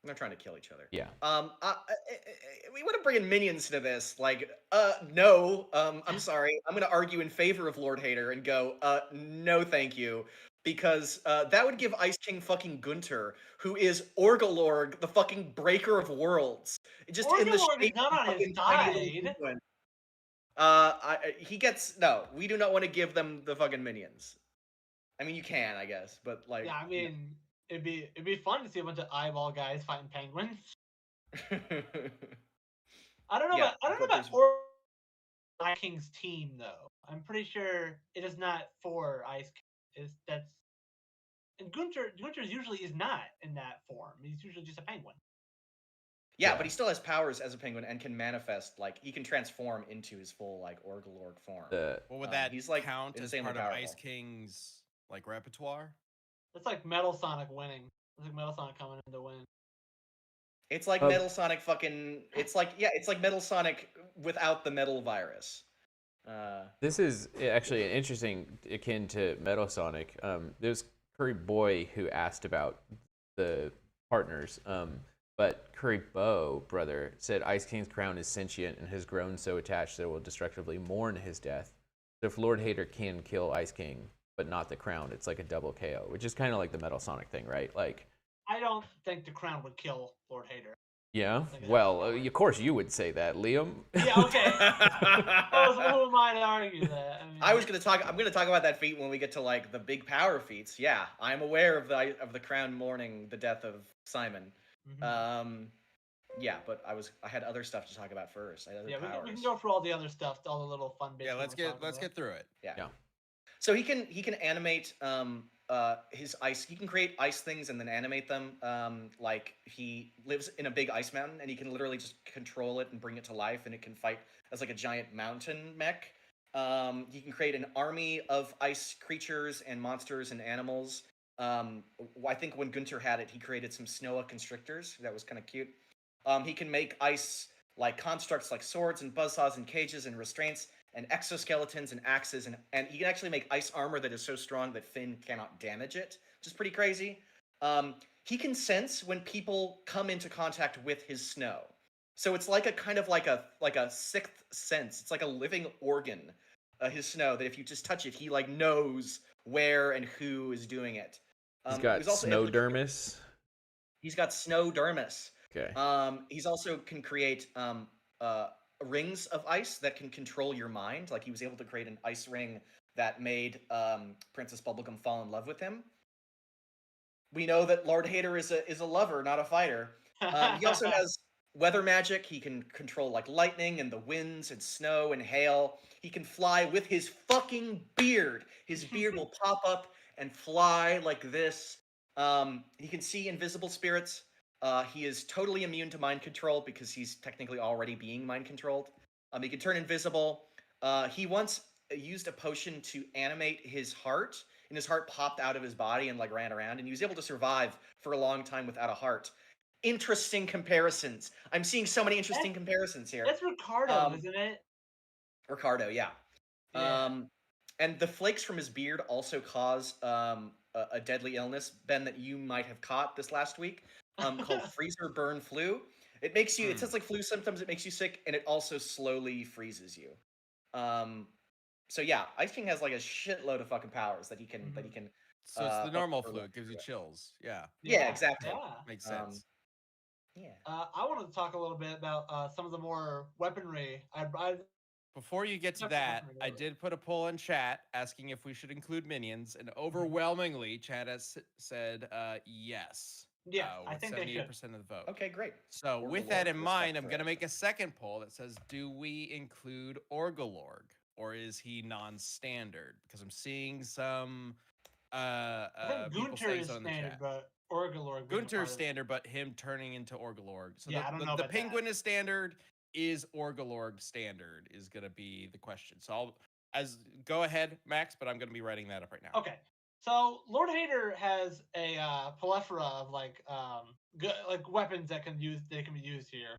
S2: they're trying to kill each other.
S4: Yeah.
S2: We want to bring in minions to this. Like, no. I'm sorry. I'm going to argue in favor of Lord Hader and go, no, thank you, because that would give Ice King fucking Gunter, who is Orgalorg, the fucking breaker of worlds, just in the
S3: Orgalorg is
S2: shape
S3: not
S2: of
S3: on his
S2: fucking tiny little
S3: side.
S2: penguin. He gets no. We do not want to give them the fucking minions. I mean, you can, I guess, but like,
S3: Yeah, I mean, it'd be fun to see a bunch of eyeball guys fighting penguins. I don't know
S2: Yeah,
S3: about
S2: but there's-
S3: Ice King's team though. I'm pretty sure it is not for Ice King. And Gunter usually is not in that form. He's usually just a penguin.
S2: Yeah,
S4: Yeah.
S2: but he still has powers as a penguin and can manifest, like, he can transform into his full, like, Orgalorg form.
S1: Well, would that
S2: he's, like,
S1: count as
S2: insanely
S1: part of
S2: powerful.
S1: Ice King's like repertoire?
S3: That's like Metal Sonic winning. It's like Metal Sonic coming in to win.
S2: It's like
S4: Oh.
S2: Metal Sonic fucking... It's like Metal Sonic without the metal virus.
S4: This is actually an interesting akin to Metal Sonic. There's Curry Boy who asked about the partners. But Curry Bow, brother, said Ice King's crown is sentient and has grown so attached that it will destructively mourn his death. So if Lord Hader can kill Ice King, but not the crown, it's like a double KO, which is kind of like the Metal Sonic thing, right? Like,
S3: I don't think the crown would kill Lord Hader.
S4: yeah.
S3: think it
S4: Well,
S3: has power.
S4: of course you would say that, Liam.
S3: Yeah, okay. Who am I to argue that? I mean,
S2: I'm gonna talk about that feat when we get to, like, the big power feats. Yeah, I'm aware of the crown mourning the death of Simon.
S3: mhm.
S2: Yeah, but I had other stuff to talk about first. I had other
S3: Yeah,
S2: powers.
S3: we can go through all the other stuff, all the little fun bits.
S1: Yeah,
S3: we
S1: let's
S3: wanna talk
S1: get
S3: about.
S1: through it.
S2: Yeah. So he can animate his ice. He can create ice things and then animate them. Like, he lives in a big ice mountain and he can literally just control it and bring it to life, and it can fight as like a giant mountain mech. He can create an army of ice creatures and monsters and animals. I think when Gunter had it, he created some Snowa constrictors. That was kind of cute. He can make ice like constructs like swords and buzzsaws and cages and restraints and exoskeletons and axes, and he can actually make ice armor that is so strong that Finn cannot damage it, which is pretty crazy. He can sense when people come into contact with his snow. So it's like a kind of like a sixth sense. It's like a living organ, his snow, that if you just touch it, he like knows where and who is doing it.
S4: He's got
S2: he's also able to-
S4: snowdermis.
S2: He's got snowdermis.
S4: Okay.
S2: He's also can create rings of ice that can control your mind. Like, he was able to create an ice ring that made Princess Bubblegum fall in love with him. We know that Lord Hader is a lover, not a fighter. He also has weather magic. He can control like lightning and the winds and snow and hail. He can fly with his fucking beard. His beard will pop up and fly like this. He can see invisible spirits. He is totally immune to mind control because he's technically already being mind controlled. He can turn invisible. He once used a potion to animate his heart, and his heart popped out of his body and like ran around, and he was able to survive for a long time without a heart. Interesting comparisons. I'm seeing so many interesting comparisons here.
S3: That's Ricardo, isn't it?
S2: Ricardo, yeah.
S3: Yeah.
S2: And the flakes from his beard also cause a deadly illness, Ben, that you might have caught this last week, called freezer burn flu. It makes you, it says like flu symptoms, it makes you sick, and it also slowly freezes you. So yeah, Ice King has like a shitload of fucking powers that he can
S1: So it's the normal flu.
S2: overload
S1: It gives you
S2: everywhere.
S1: chills. Yeah,
S2: Yeah, exactly.
S3: Yeah.
S1: makes
S2: Um,
S1: sense.
S2: Yeah.
S3: I wanted to talk a little bit about some of the more weaponry.
S1: Before you get to
S3: Definitely
S1: that,
S3: weaponry
S1: I
S3: earlier.
S1: did put a poll in chat asking if we should include minions, and
S3: Mm-hmm.
S1: overwhelmingly, chat has said yes.
S3: Yes, I
S1: with
S3: think they should.
S1: 78% of the vote.
S2: Okay, great.
S1: So with
S2: Orgalorg,
S1: that in mind,
S2: respect
S1: I'm
S2: for
S1: going to make a
S2: everything.
S1: second poll that says, do we include Orgalorg, or is he non-standard? Because I'm seeing some
S3: I think
S1: people
S3: Gunter
S1: saying
S3: is
S1: so in the
S3: standard,
S1: chat.
S3: but Orgalorg being a
S1: Gunter's
S3: part of it.
S1: standard, but him turning into Orgalorg. So
S3: Yeah, I don't know
S1: the
S3: about
S1: penguin
S3: that.
S1: is standard. Is Orgalorg standard? Is going to be the question. So go ahead, Max, but I'm going to be writing that up right now.
S3: Okay, so Lord Hader has a plethora of like weapons that can be used here.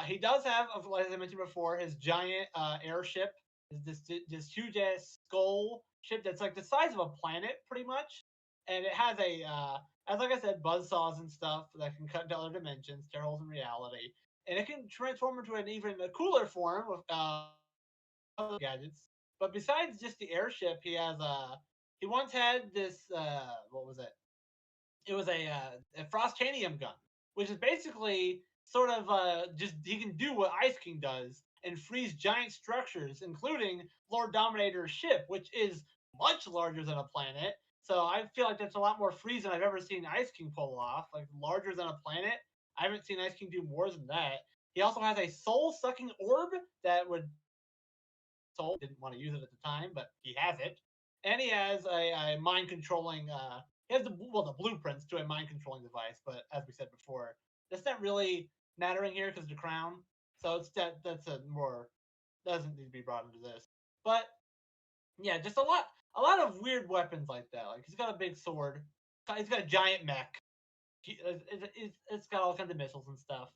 S3: He does have, as I mentioned before, his giant airship. Is this huge ass skull ship that's like the size of a planet, pretty much, and it has as like I said, buzzsaws and stuff that can cut into other dimensions, tear holes in reality, and it can transform into an even cooler form with other gadgets. But besides just the airship, he once had this what was it? It was a frostanium gun, which is basically sort of just he can do what Ice King does and freeze giant structures, including Lord Dominator's ship, which is much larger than a planet. So I feel like that's a lot more freeze than I've ever seen Ice King pull off. Like larger than a planet. I haven't seen Ice King do more than that. He also has a soul-sucking orb that would soul. Didn't want to use it at the time, but he has it. And he has a mind controlling. He has the blueprints to a mind controlling device. But as we said before, that's not really mattering here because the crown. So that's a more doesn't need to be brought into this. But yeah, just a lot of weird weapons like that. Like he's got a big sword. He's got a giant mech. It's got all kinds of missiles and stuff.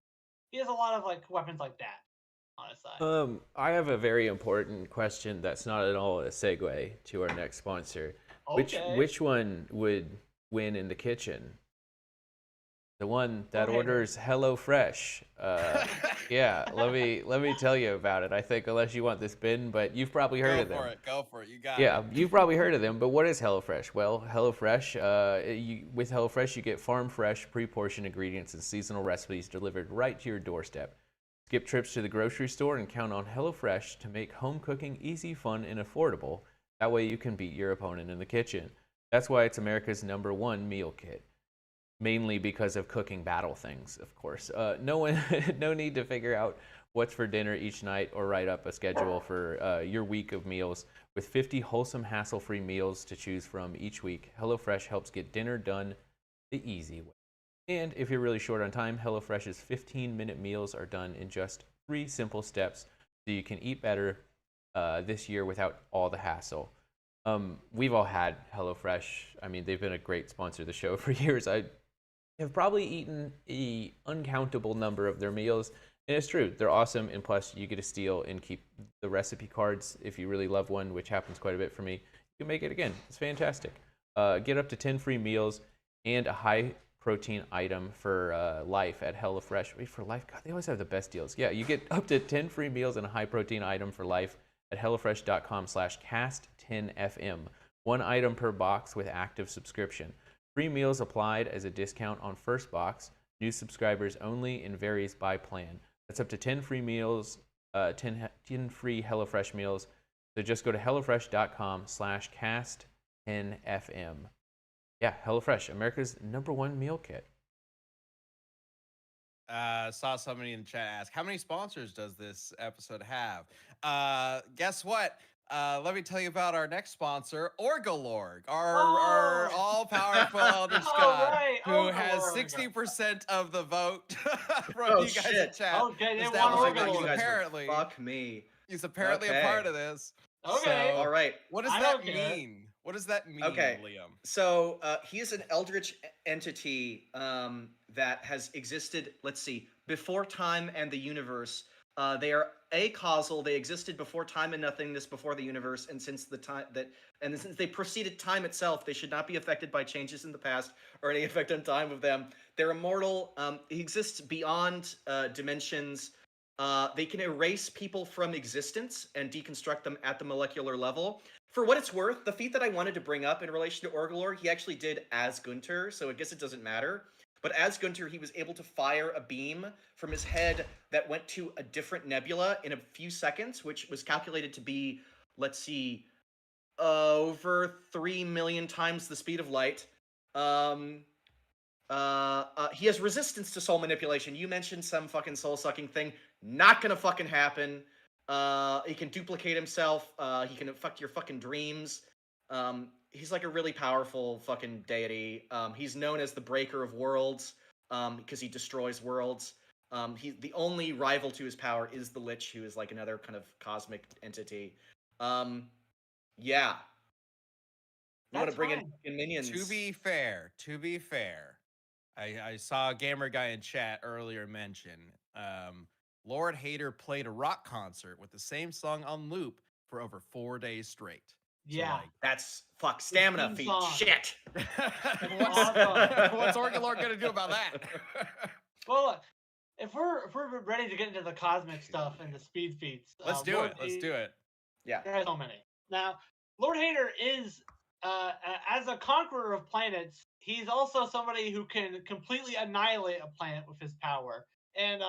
S3: He has a lot of like weapons like that on his side.
S4: I have a very important question that's not at all a segue to our next sponsor.
S3: Okay.
S4: Which one would win in the kitchen? The one that orders HelloFresh. Yeah, let me tell you about it. I think unless you want this bin, but you've probably heard of them.
S1: Go for it. You got it.
S4: Yeah, you've probably heard of them, but what is HelloFresh? Well, HelloFresh, with HelloFresh, you get farm-fresh, pre-portioned ingredients and seasonal recipes delivered right to your doorstep. Skip trips to the grocery store and count on HelloFresh to make home cooking easy, fun, and affordable. That way you can beat your opponent in the kitchen. That's why it's America's #1 meal kit. Mainly because of cooking battle things, of course. No need to figure out what's for dinner each night or write up a schedule for your week of meals. With 50 wholesome, hassle-free meals to choose from each week, HelloFresh helps get dinner done the easy way. And if you're really short on time, HelloFresh's 15-minute meals are done in just 3 simple steps, so you can eat better this year without all the hassle. We've all had HelloFresh. I mean, they've been a great sponsor of the show for years. I have probably eaten an uncountable number of their meals, and it's true, they're awesome, and plus you get to steal and keep the recipe cards if you really love one, which happens quite a bit for me. You can make it again. It's fantastic. Get up to 10 free meals and a high protein item for life at HelloFresh. Wait, for life? God, they always have the best deals. Yeah, you get up to 10 free meals and a high protein item for life at HelloFresh.com/cast10fm. 1 item per box with active subscription. Free meals applied as a discount on first box. New subscribers only and varies by plan. That's up to 10 free meals, 10 free HelloFresh meals. So just go to HelloFresh.com/cast10fm. Yeah, HelloFresh, America's #1 meal kit.
S1: Saw somebody in the chat ask, how many sponsors does this episode have? Guess what? Let me tell you about our next sponsor, Orgalorg, our all-powerful Eldritch God,
S3: right,
S1: who has 60% of the vote from you guys in chat.
S3: Okay, they want
S1: establishing that
S3: Orgalorg.
S1: apparently,
S2: Fuck me.
S1: he's apparently a part of this.
S3: Okay.
S1: So,
S2: All right.
S1: what does
S3: I
S1: that
S3: don't care.
S1: mean? What does that mean,
S2: Okay.
S1: Liam?
S2: So he's an eldritch entity that has existed, let's see, before time and the universe. They are acausal. They existed before time and nothingness, before the universe, and since they preceded time itself, they should not be affected by changes in the past or any effect on time of them. They're immortal. He exists beyond dimensions. They can erase people from existence and deconstruct them at the molecular level. For what it's worth, the feat that I wanted to bring up in relation to Orgalor, he actually did as Gunter, so I guess it doesn't matter. But as Gunter, he was able to fire a beam from his head that went to a different nebula in a few seconds, which was calculated to be, let's see, over 3 million times the speed of light. He has resistance to soul manipulation. You mentioned some fucking soul-sucking thing. Not gonna fucking happen. He can duplicate himself. He can affect your fucking dreams. He's like a really powerful fucking deity. He's known as the Breaker of Worlds because he destroys worlds. The only rival to his power is the Lich, who is like another kind of cosmic entity. Yeah. You want to bring in minions?
S1: To be fair, I saw a gamer guy in chat earlier mention Lord Hater played a rock concert with the same song on loop for over 4 days straight.
S3: Yeah,
S1: so, like,
S2: that's stamina feat. Shit.
S1: What's Orgalor gonna do about that?
S3: Well, look, if we're ready to get into the cosmic stuff and the speed feats,
S1: let's do it.
S2: Yeah,
S3: there are so many. Now, Lord Hater is as a conqueror of planets, he's also somebody who can completely annihilate a planet with his power. And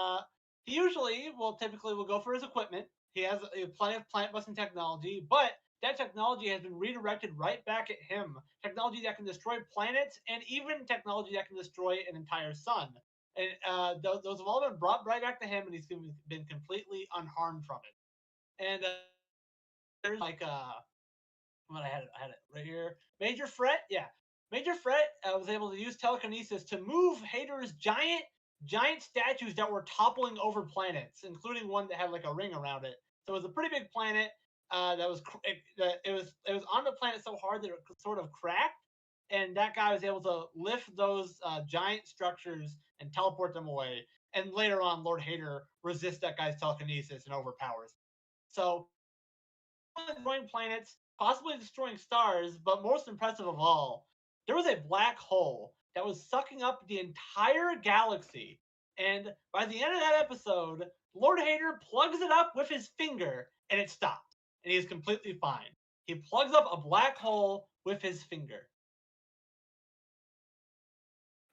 S3: he usually typically will go for his equipment. He has plenty of planet busting technology, but that technology has been redirected right back at him. Technology that can destroy planets, and even technology that can destroy an entire sun. And those have all been brought right back to him, and he's been completely unharmed from it. And there's like I had it right here. Major Fret, yeah. Major Fret was able to use telekinesis to move Hater's giant statues that were toppling over planets, including one that had like a ring around it. So it was a pretty big planet that was it was on the planet so hard that it sort of cracked, and that guy was able to lift those giant structures and teleport them away. And later on, Lord Hater resists that guy's telekinesis and overpowers. So destroying planets, possibly destroying stars, but most impressive of all, there was a black hole that was sucking up the entire galaxy. And by the end of that episode, Lord Hater plugs it up with his finger and it stopped. And he's completely fine. He plugs up a black hole with his finger.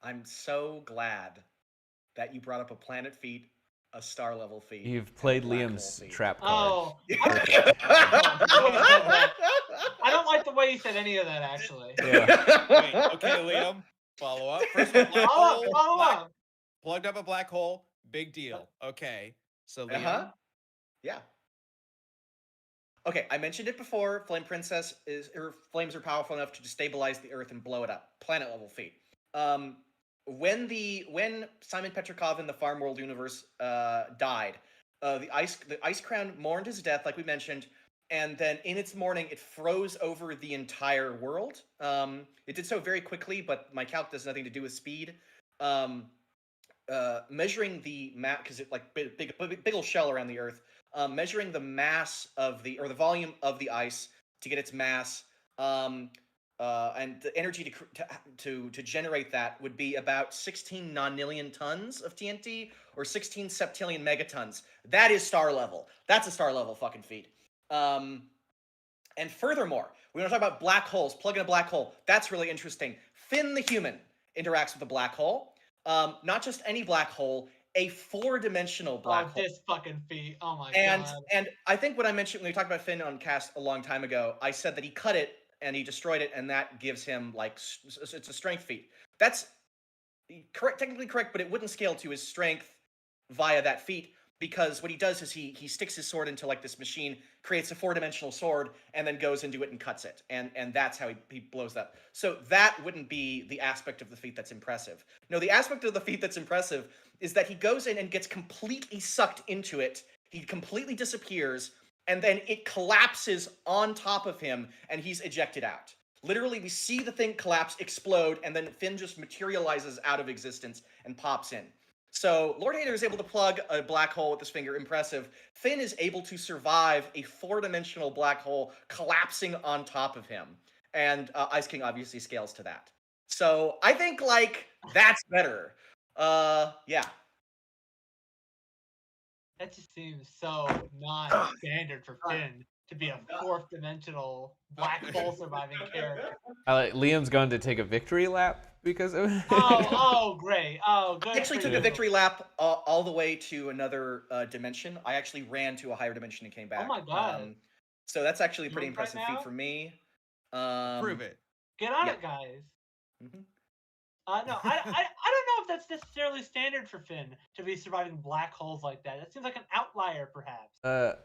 S2: I'm so glad that you brought up a planet feat, a star level feat.
S4: You've played Liam's trap card.
S3: Oh, I don't like the way you said any of that, actually.
S4: Yeah.
S1: Wait, okay, Liam, follow up. First one,
S3: Follow up.
S1: Plugged up a black hole, big deal. Okay, so Liam.
S2: Yeah. Okay, I mentioned it before. Flames are powerful enough to destabilize the Earth and blow it up. Planet level feat. When Simon Petrikov in the Farm World universe died, the Ice Crown mourned his death, like we mentioned, and then in its mourning, it froze over the entire world. It did so very quickly, but my calc does nothing to do with speed. Measuring the map, because it like big old shell around the Earth. Measuring the mass of the volume of the ice to get its mass. And the energy to generate that would be about 16 nonillion tons of TNT or 16 septillion megatons. That is star level. That's a star level fucking feat. And furthermore, we want to talk about black holes. Plug in a black hole. That's really interesting. Finn the human interacts with a black hole. Not just any black hole, a 4-dimensional black hole.
S3: This fucking feat. Oh my god.
S2: And I think what I mentioned when we talked about Finn on cast a long time ago, I said that he cut it and he destroyed it, and that gives him like it's a strength feat. That's technically correct, but it wouldn't scale to his strength via that feat, because what he does is he sticks his sword into like this machine, creates a 4-dimensional sword, and then goes into it and cuts it, and that's how he blows that. So that wouldn't be the aspect of the feat that's impressive. No, the aspect of the feat that's impressive is that he goes in and gets completely sucked into it. He completely disappears, and then it collapses on top of him, and he's ejected out. Literally, we see the thing collapse, explode, and then Finn just materializes out of existence and pops in. So Lord Hater is able to plug a black hole with his finger. Impressive. Finn is able to survive a 4-dimensional black hole collapsing on top of him. And Ice King obviously scales to that. So I think, like, that's better. Yeah.
S3: That just seems so non-standard for Finn to be a fourth-dimensional black hole surviving character.
S4: Liam's gone to take a victory lap because of it.
S3: Oh, great. Oh, good.
S2: I actually
S3: for
S2: took
S3: you.
S2: a victory lap all the way to another dimension. I actually ran to a higher dimension and came back.
S3: Oh my God.
S2: So that's actually a pretty
S3: Drunk right
S2: impressive feat
S3: now?
S2: for me.
S1: Prove it.
S3: Get on
S2: yeah.
S3: it, guys.
S2: Mhm.
S3: No, I don't know if that's necessarily standard for Finn to be surviving black holes like that. That seems like an outlier, perhaps.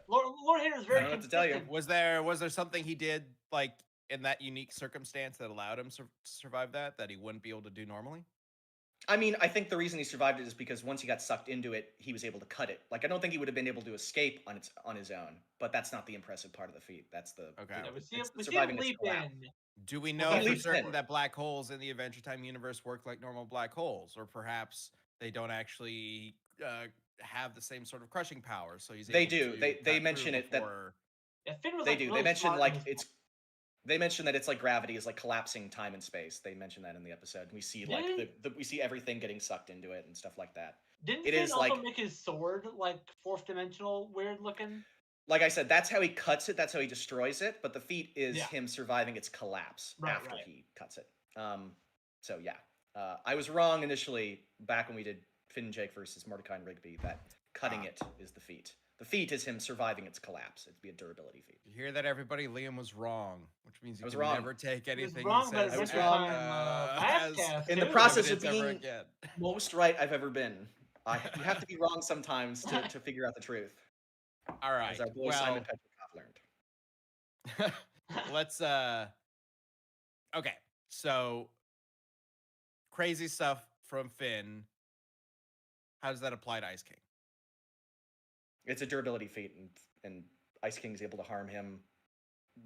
S3: Lord Hater's very
S2: I don't know what to tell you.
S3: consistent.
S1: Was there something he did like in that unique circumstance that allowed him to survive that he wouldn't be able to do normally?
S2: I mean, I think the reason he survived it is because once he got sucked into it, he was able to cut it. Like, I don't think he would have been able to escape on his own. But that's not the impressive part of the feat. That's the
S1: Okay.
S3: Yeah, we see
S2: it's
S3: him
S2: surviving its
S3: leap
S2: collapse.
S3: in.
S1: Do we know
S3: Okay.
S1: for
S2: Leaps
S1: certain
S2: in.
S1: that black holes in the Adventure Time universe work like normal black holes, or perhaps they don't actually have the same sort of crushing power? So he's
S2: They
S1: able
S2: do.
S1: to
S2: They
S1: cut
S2: mention
S1: through
S2: it that
S1: before...
S3: Yeah, Finn was
S2: they
S3: like
S2: do.
S3: really
S2: They mention
S3: smart
S2: like
S3: in this
S2: they mention that it's like gravity is like collapsing time and space. They mention that in the episode. We see like we see everything getting sucked into it and stuff like that.
S3: Didn't
S2: It
S3: Finn
S2: is
S3: also
S2: like-
S3: make his sword like fourth dimensional weird looking?
S2: Like I said, that's how he cuts it. That's how he destroys it. But the feat is
S3: Yeah.
S2: him surviving its collapse
S3: Right,
S2: after
S3: right.
S2: he cuts it. So yeah, I was wrong initially back when we did Finn and Jake versus Mordecai and Rigby. That cutting it is the feat. The feat is him surviving its collapse. It'd be a durability feat.
S1: You hear that, everybody? Liam was wrong, which means you
S2: I was
S1: can
S2: wrong.
S1: never take
S3: He was
S1: anything
S3: wrong,
S1: he
S3: but
S1: says
S3: Adventure
S2: wrong.
S3: Time last cast,
S2: In the
S3: too.
S2: process of
S1: evidence ever
S2: being
S1: again.
S2: most right I've ever been. You have to be wrong sometimes to figure out the truth.
S1: All right.
S2: As our boy Simon Petrikov learned.
S1: Let's okay. So crazy stuff from Finn. How does that apply to Ice King?
S2: It's a durability feat, and Ice King's able to harm him.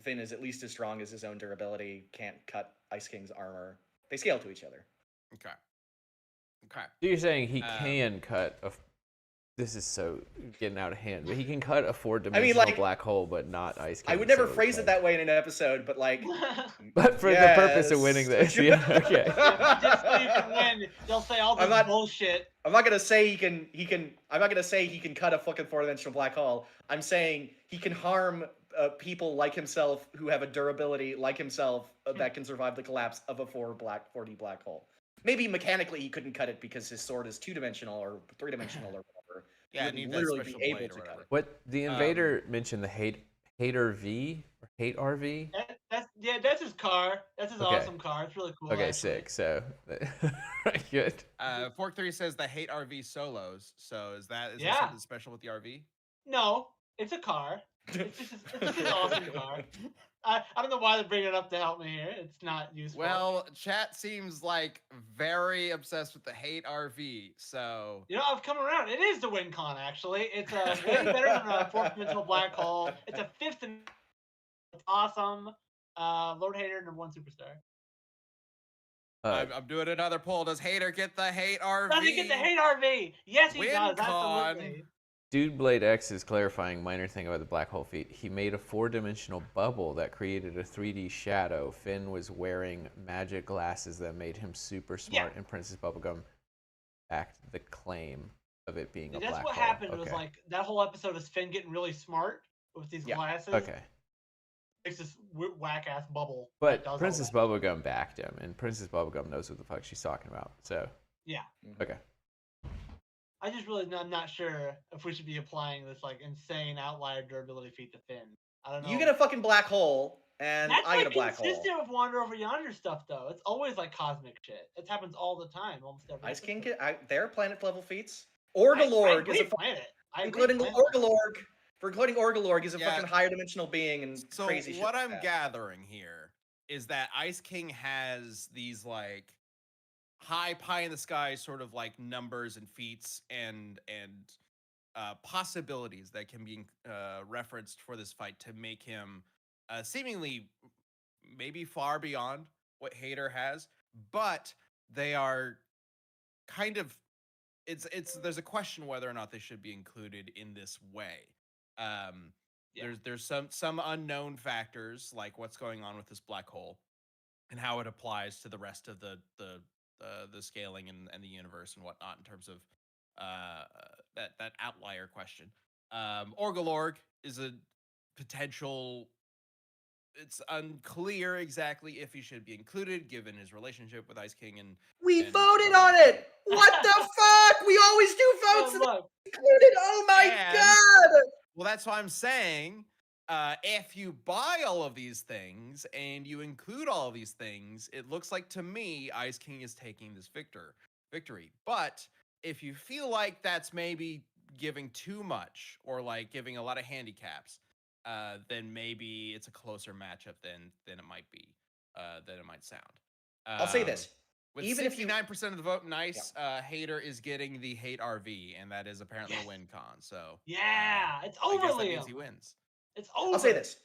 S2: Finn is at least as strong as his own durability. Can't cut Ice King's armor. They scale to each other.
S1: Okay. Okay.
S4: So you're saying he can cut a. This is so getting out of hand, but he can cut a four-dimensional
S2: like,
S4: black hole, but not Ice King.
S2: I would never
S4: so,
S2: phrase it that way in an episode, but like.
S4: But for the purpose of winning this, yeah, okay.
S3: Just so you can win, they'll say all this bullshit.
S2: I'm not gonna say he can. I'm not gonna say he can cut a fucking four-dimensional black hole. I'm saying he can harm people like himself who have a durability like himself that can survive the collapse of a 4D black hole. Maybe mechanically he couldn't cut it because his sword is two-dimensional or three-dimensional or whatever.
S1: Yeah,
S2: he
S1: need
S2: would
S1: that
S2: literally
S1: special
S2: be
S1: blade
S2: able
S1: or
S2: to cut
S1: whatever.
S2: it.
S4: What the invader mentioned the hater V or hate RV?
S3: That's his car. That's his
S4: Okay.
S3: awesome car. It's really cool.
S4: Okay,
S3: actually.
S4: sick. So, good.
S1: Fork 3 says the hate RV solos. So is there
S3: Yeah.
S1: something special with the RV?
S3: No, it's a car. It's just an awesome car. I don't know why they're bringing it up to help me here. It's not useful.
S1: Well, chat seems like very obsessed with the hate RV. So
S3: You know, I've come around. It is the win con, actually. It's way better than a fourth dimensional black hole. It's a fifth dimensional. It's awesome. Lord Hater, #1 superstar.
S1: I'm doing another poll. Does Hater get the hate RV?
S3: Does he get the hate RV? Yes, he
S1: Win
S3: does.
S1: con.
S3: Absolutely.
S4: Dude Blade X is clarifying minor thing about the black hole feat. He made a four-dimensional bubble that created a 3D shadow. Finn was wearing magic glasses that made him super smart, and Princess Bubblegum backed the claim of it being a black hole.
S3: That's what happened. It was like that whole episode is Finn getting really smart with these glasses.
S4: Okay.
S3: Makes this whack ass bubble.
S4: But Princess Bubblegum backed him, and Princess Bubblegum knows what the fuck she's talking about. So.
S3: Yeah.
S4: Okay.
S3: I'm not sure if we should be applying this like insane outlier durability feat to Finn. I don't know.
S2: You get a fucking black hole, and
S3: That's
S2: I get
S3: like
S2: a black hole.
S3: consistent with Wander Over Yonder stuff, though. It's always like cosmic shit. It happens all the time, almost every.
S2: Ice King,
S3: episode.
S2: they're planet level feats. Orgalorg is a including Orgalorg is a fucking higher dimensional being and
S1: so
S2: crazy shit.
S1: What
S2: like
S1: I'm
S2: that.
S1: gathering here is that Ice King has these like high pie in the sky sort of like numbers and feats and possibilities that can be referenced for this fight to make him seemingly maybe far beyond what Hater has, but they are kind of there's a question whether or not they should be included in this way. There's some unknown factors like what's going on with this black hole and how it applies to the rest of the scaling and the universe and whatnot in terms of that outlier question. Orgalorg is a potential. It's unclear exactly if he should be included, given his relationship with Ice King
S2: We
S1: and
S2: voted on it. What the fuck? We always do votes
S3: Oh,
S2: and
S3: look.
S2: included. Oh my
S1: And-
S2: god.
S1: Well, that's why I'm saying, if you buy all of these things and you include all of these things, it looks like to me Ice King is taking this victory. But if you feel like that's maybe giving too much or like giving a lot of handicaps, then maybe it's a closer matchup than it might be, than it might sound.
S2: I'll say this.
S1: With
S2: Even if you
S1: 69% of the vote, nice. Hater is getting the hate RV, and that is apparently a win con. So
S3: Yeah, it's
S1: I
S3: over,
S1: guess that
S3: Liam.
S1: means he wins.
S3: It's over.
S2: I'll say this.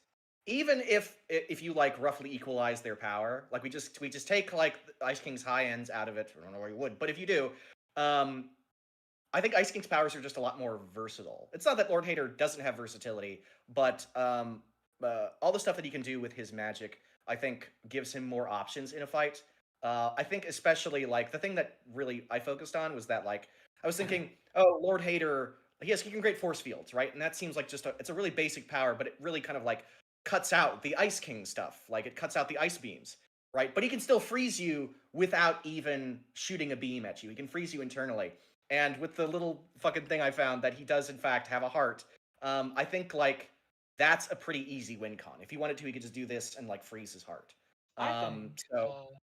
S2: Even if you like roughly equalize their power, like we just take like Ice King's high ends out of it. I don't know where you would, but if you do, I think Ice King's powers are just a lot more versatile. It's not that Lord Hater doesn't have versatility, but all the stuff that he can do with his magic, I think, gives him more options in a fight. I think especially like the thing that really I focused on was that like I was thinking, oh, Lord Hater, he can create force fields, right? And that seems like it's a really basic power, but it really kind of like cuts out the Ice King stuff. Like it cuts out the ice beams, right? But he can still freeze you without even shooting a beam at you. He can freeze you internally. And with the little fucking thing I found that he does in fact have a heart, I think like that's a pretty easy win con. If he wanted to, he could just do this and like freeze his heart.
S3: I think,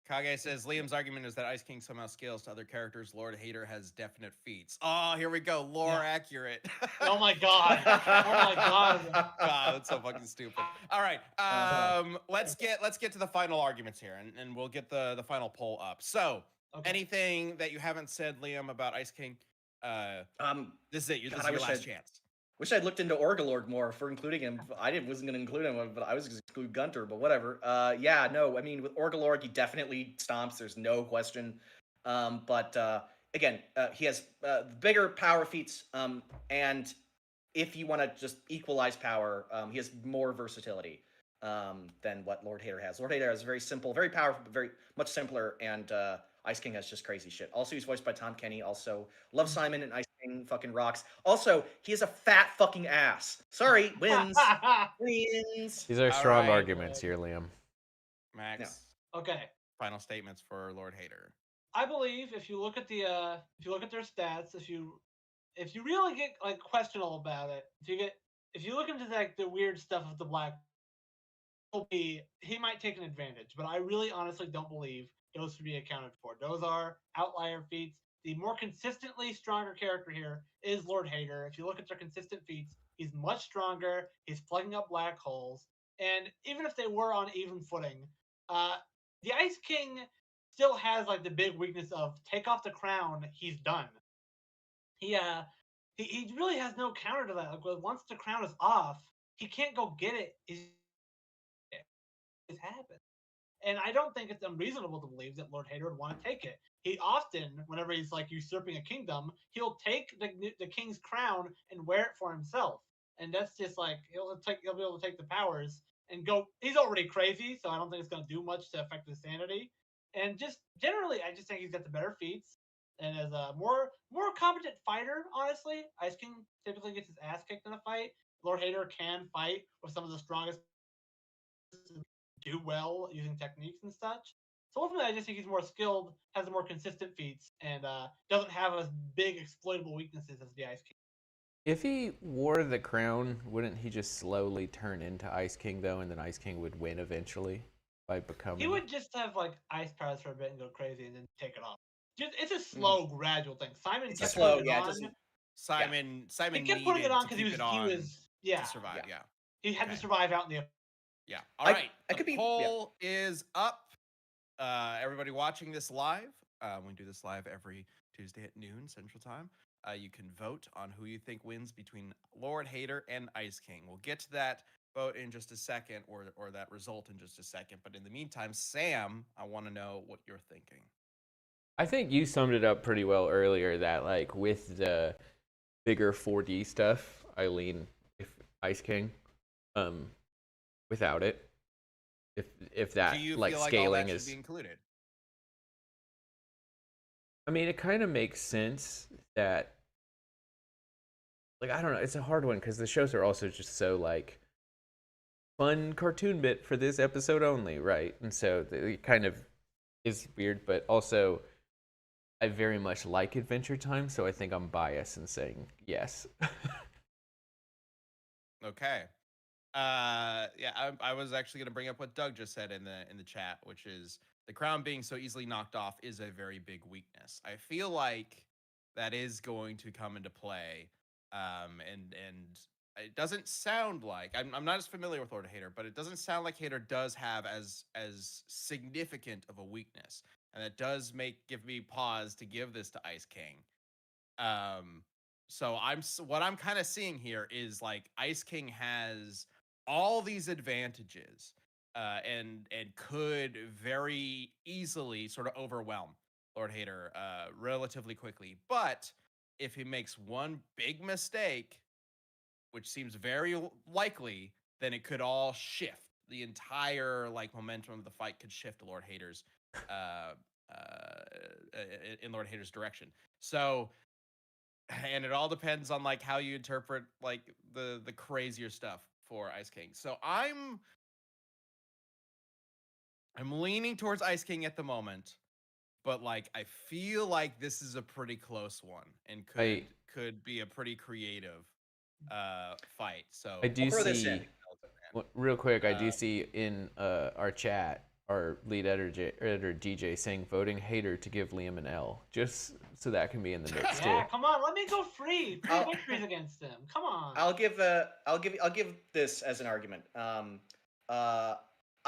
S1: Kage says Liam's argument is that Ice King somehow scales to other characters. Lord Hater has definite feats. Oh, here we go. Lore accurate.
S3: oh my god. Oh my god.
S1: God, that's so fucking stupid. All right. Let's get to the final arguments here, and we'll get the final poll up. So, anything that you haven't said, Liam, about Ice King? This is it. This is your last chance.
S2: Wish I'd looked into Orgalorg more for including him. Wasn't going to include him, but I was going to include Gunter, but whatever. Yeah, no, I mean, with Orgalorg, he definitely stomps. There's no question. But again, he has bigger power feats, and if you want to just equalize power, he has more versatility than what Lord Hater has. Lord Hater is very simple, very powerful, but very much simpler, and Ice King has just crazy shit. Also, he's voiced by Tom Kenny. Also, love Simon and Ice King fucking rocks. Also, he has a fat fucking ass. Sorry, wins. Wins.
S4: These are strong arguments here, Liam.
S1: Max.
S3: No. Okay.
S1: Final statements for Lord Hater.
S3: I believe if you look at their stats, if you really get like questionable about it, if you look into like the weird stuff of the black, he might take an advantage. But I really honestly don't believe those should be accounted for. Those are outlier feats. The more consistently stronger character here is Lord Hater. If you look at their consistent feats, he's much stronger. He's plugging up black holes. And even if they were on even footing, the Ice King still has like the big weakness of take off the crown, he's done. He really has no counter to that. Like once the crown is off, he can't go get it. It happens. And I don't think it's unreasonable to believe that Lord Hater would want to take it. He often, whenever he's like usurping a kingdom, he'll take the king's crown and wear it for himself. And that's just like he'll be able to take the powers and go. He's already crazy, so I don't think it's going to do much to affect his sanity. And just generally, I just think he's got the better feats and as a more competent fighter. Honestly, Ice King typically gets his ass kicked in a fight. Lord Hater can fight with some of the strongest. Do well using techniques and such. So ultimately, I just think he's more skilled, has more consistent feats, and doesn't have as big exploitable weaknesses as the Ice King.
S4: If he wore the crown, wouldn't he just slowly turn into Ice King though, and then Ice King would win eventually by becoming?
S3: He would just have like ice powers for a bit and go crazy, and then take it off. It's a slow, gradual thing. Simon kept
S2: slow,
S3: putting it on.
S1: Simon
S3: He kept putting it on because he was
S1: to survive. Yeah.
S3: He had to survive out in the.
S1: Yeah. All right. The poll is up. Everybody watching this live, we do this live every Tuesday at noon Central Time. You can vote on who you think wins between Lord Hater and Ice King. We'll get to that vote in just a second, or that result in just a second. But in the meantime, Sam, I want to know what you're thinking.
S4: I think you summed it up pretty well earlier that like with the bigger 4D stuff, I lean Ice King. Without it, if that
S1: Do you
S4: like
S1: feel
S4: scaling
S1: all that
S4: is
S1: should be included?
S4: I mean, it kind of makes sense that like I don't know, it's a hard one because the shows are also just so like fun cartoon bit for this episode only, right? And so it kind of is weird, but also I very much like Adventure Time, so I think I'm biased in saying yes.
S1: Okay. Yeah, I was actually going to bring up what Doug just said in the chat, which is the crown being so easily knocked off is a very big weakness. I feel like that is going to come into play, and it doesn't sound like I'm not as familiar with Lord Hater, but it doesn't sound like Hater does have as significant of a weakness, and that does give me pause to give this to Ice King. Um, so what I'm kind of seeing here is like Ice King has all these advantages, and could very easily sort of overwhelm Lord Hater relatively quickly. But if he makes one big mistake, which seems very likely, then it could all shift. The entire like momentum of the fight could shift to Lord Hater's uh, in Lord Hater's direction. So, and it all depends on like how you interpret like the crazier stuff for Ice King. So I'm leaning towards Ice King at the moment, but like I feel like this is a pretty close one and could be a pretty creative fight. So
S4: I do
S2: I'll throw this
S4: see
S2: in.
S4: real quick. I do see in our chat our lead editor DJ saying voting Hater to give Liam an L, just so that can be in the mix too.
S3: Yeah, come on, let me go free victories against him. Come on.
S2: I'll give this as an argument.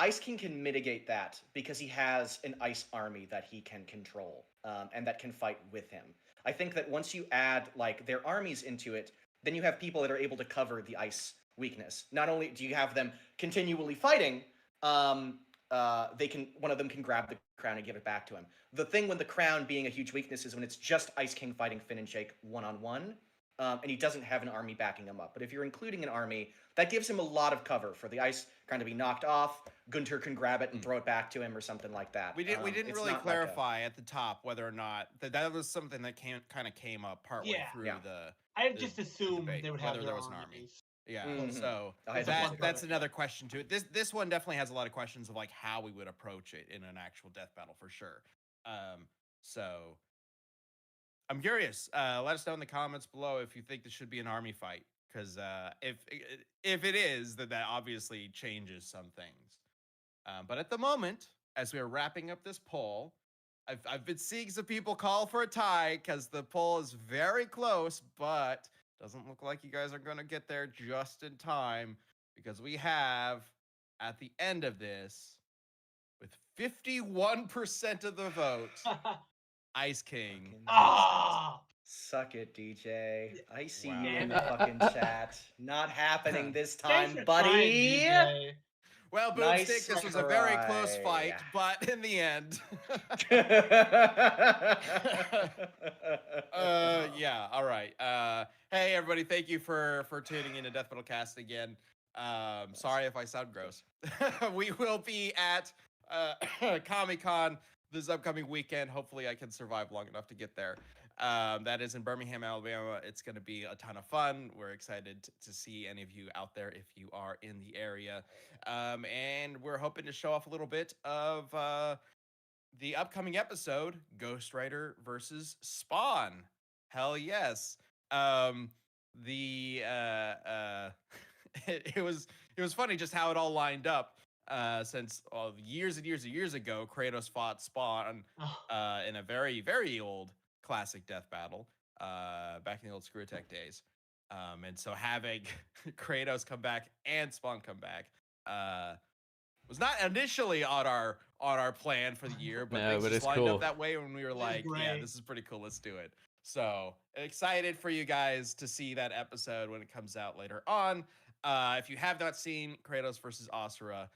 S2: Ice King can mitigate that because he has an ice army that he can control, and that can fight with him. I think that once you add like their armies into it, then you have people that are able to cover the ice weakness. Not only do you have them continually fighting, one of them can grab the crown and give it back to him. The thing with the crown being a huge weakness is when it's just Ice King fighting Finn and Jake one-on-one. And he doesn't have an army backing him up. But if you're including an army, that gives him a lot of cover for the ice kind of be knocked off. Gunter can grab it and throw it back to him or something like that.
S1: We didn't really clarify at the top whether or not that was something that kind of came up partway through the.
S3: I just assumed
S1: debate,
S3: they would have
S1: whether
S3: their
S1: there was an
S3: armies.
S1: army. Yeah, so that's another question to it. This one definitely has a lot of questions of like how we would approach it in an actual death battle for sure. So I'm curious. Let us know in the comments below if you think this should be an army fight, because if it is, then that obviously changes some things. But at the moment, as we are wrapping up this poll, I've been seeing some people call for a tie because the poll is very close, but doesn't look like you guys are going to get there just in time, because we have at the end of this, with 51% of the vote, Ice King.
S2: Suck it, DJ. I see you in the fucking chat. Not happening this time, buddy.
S3: Trying,
S1: well, Boomstick, this was a very close fight, but in the end. Yeah, all right. Hey, everybody, thank you for tuning in to Death Metal Cast again. Sorry if I sound gross. We will be at Comic-Con this upcoming weekend. Hopefully I can survive long enough to get there. That is in Birmingham, Alabama. It's going to be a ton of fun. We're excited to see any of you out there if you are in the area. And we're hoping to show off a little bit of the upcoming episode, Ghost Rider versus Spawn. Hell yes. It was funny just how it all lined up. Since years and years ago, Kratos fought Spawn in a very, very old classic death battle back in the old Screw Attack days. And so having Kratos come back and Spawn come back was not initially on our plan for the year, but things just lined up that way when we were like, yeah, this is pretty cool, let's do it. So excited for you guys to see that episode when it comes out later on. If you have not seen Kratos versus Asura,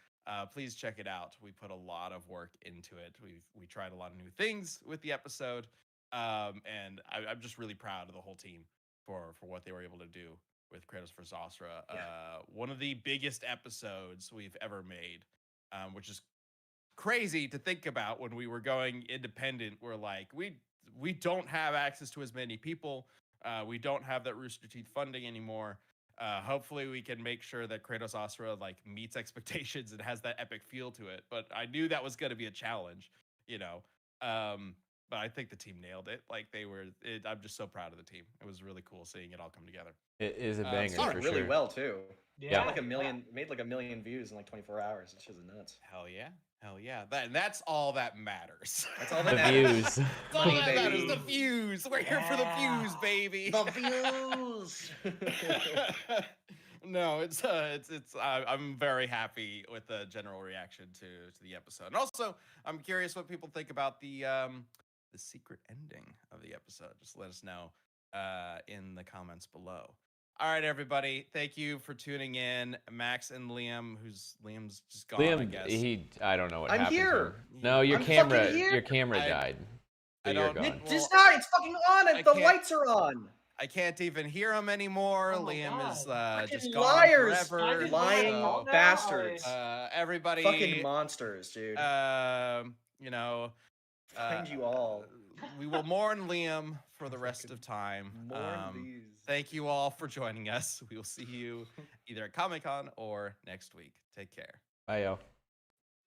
S1: please check it out. We put a lot of work into it. We tried a lot of new things with the episode, and I'm just really proud of the whole team for what they were able to do with Kratos vs. Asura. One of the biggest episodes we've ever made, which is crazy to think about. When we were going independent, we're like, we don't have access to as many people. We don't have that Rooster Teeth funding anymore. Hopefully we can make sure that Kratos Asura like meets expectations and has that epic feel to it. But I knew that was going to be a challenge, you know. But I think the team nailed it. Like I'm just so proud of the team. It was really cool seeing it all come together.
S4: It is a banger
S2: It's
S4: for
S2: really
S4: sure.
S2: well too.
S3: Yeah.
S2: Like made like a million views in like 24 hours. It's just nuts.
S1: Hell yeah. And that's all that matters.
S2: That's all
S4: The
S2: that matters.
S4: views.
S1: That's all
S2: Money,
S1: that matters.
S2: baby.
S1: The views. We're here for the views, baby.
S2: The views.
S1: No, I'm very happy with the general reaction to the episode. And also, I'm curious what people think about the secret ending of the episode. Just let us know in the comments below. All right, everybody. Thank you for tuning in. Max and Liam's just gone, I guess.
S4: I don't know what
S2: I'm
S4: happened. to
S2: here.
S4: him. No, your
S2: I'm
S4: camera
S2: fucking here.
S4: died. So
S1: I
S4: you're
S1: don't-
S4: gone.
S2: It's not. It's fucking on.
S1: I
S2: The
S1: can't-
S2: lights are on.
S1: I can't even hear him anymore.
S3: Oh my
S1: Liam is
S3: God.
S1: just
S2: Fucking
S1: gone
S2: liars.
S1: forever.
S2: Lying
S1: So,
S2: bastards.
S1: everybody,
S2: Fucking monsters, dude.
S1: you know,
S2: Find you all.
S1: we will mourn Liam for the rest of time.
S2: Mourn these.
S1: Thank you all for joining us. We will see you either at Comic-Con or next week. Take care.
S4: Bye, y'all.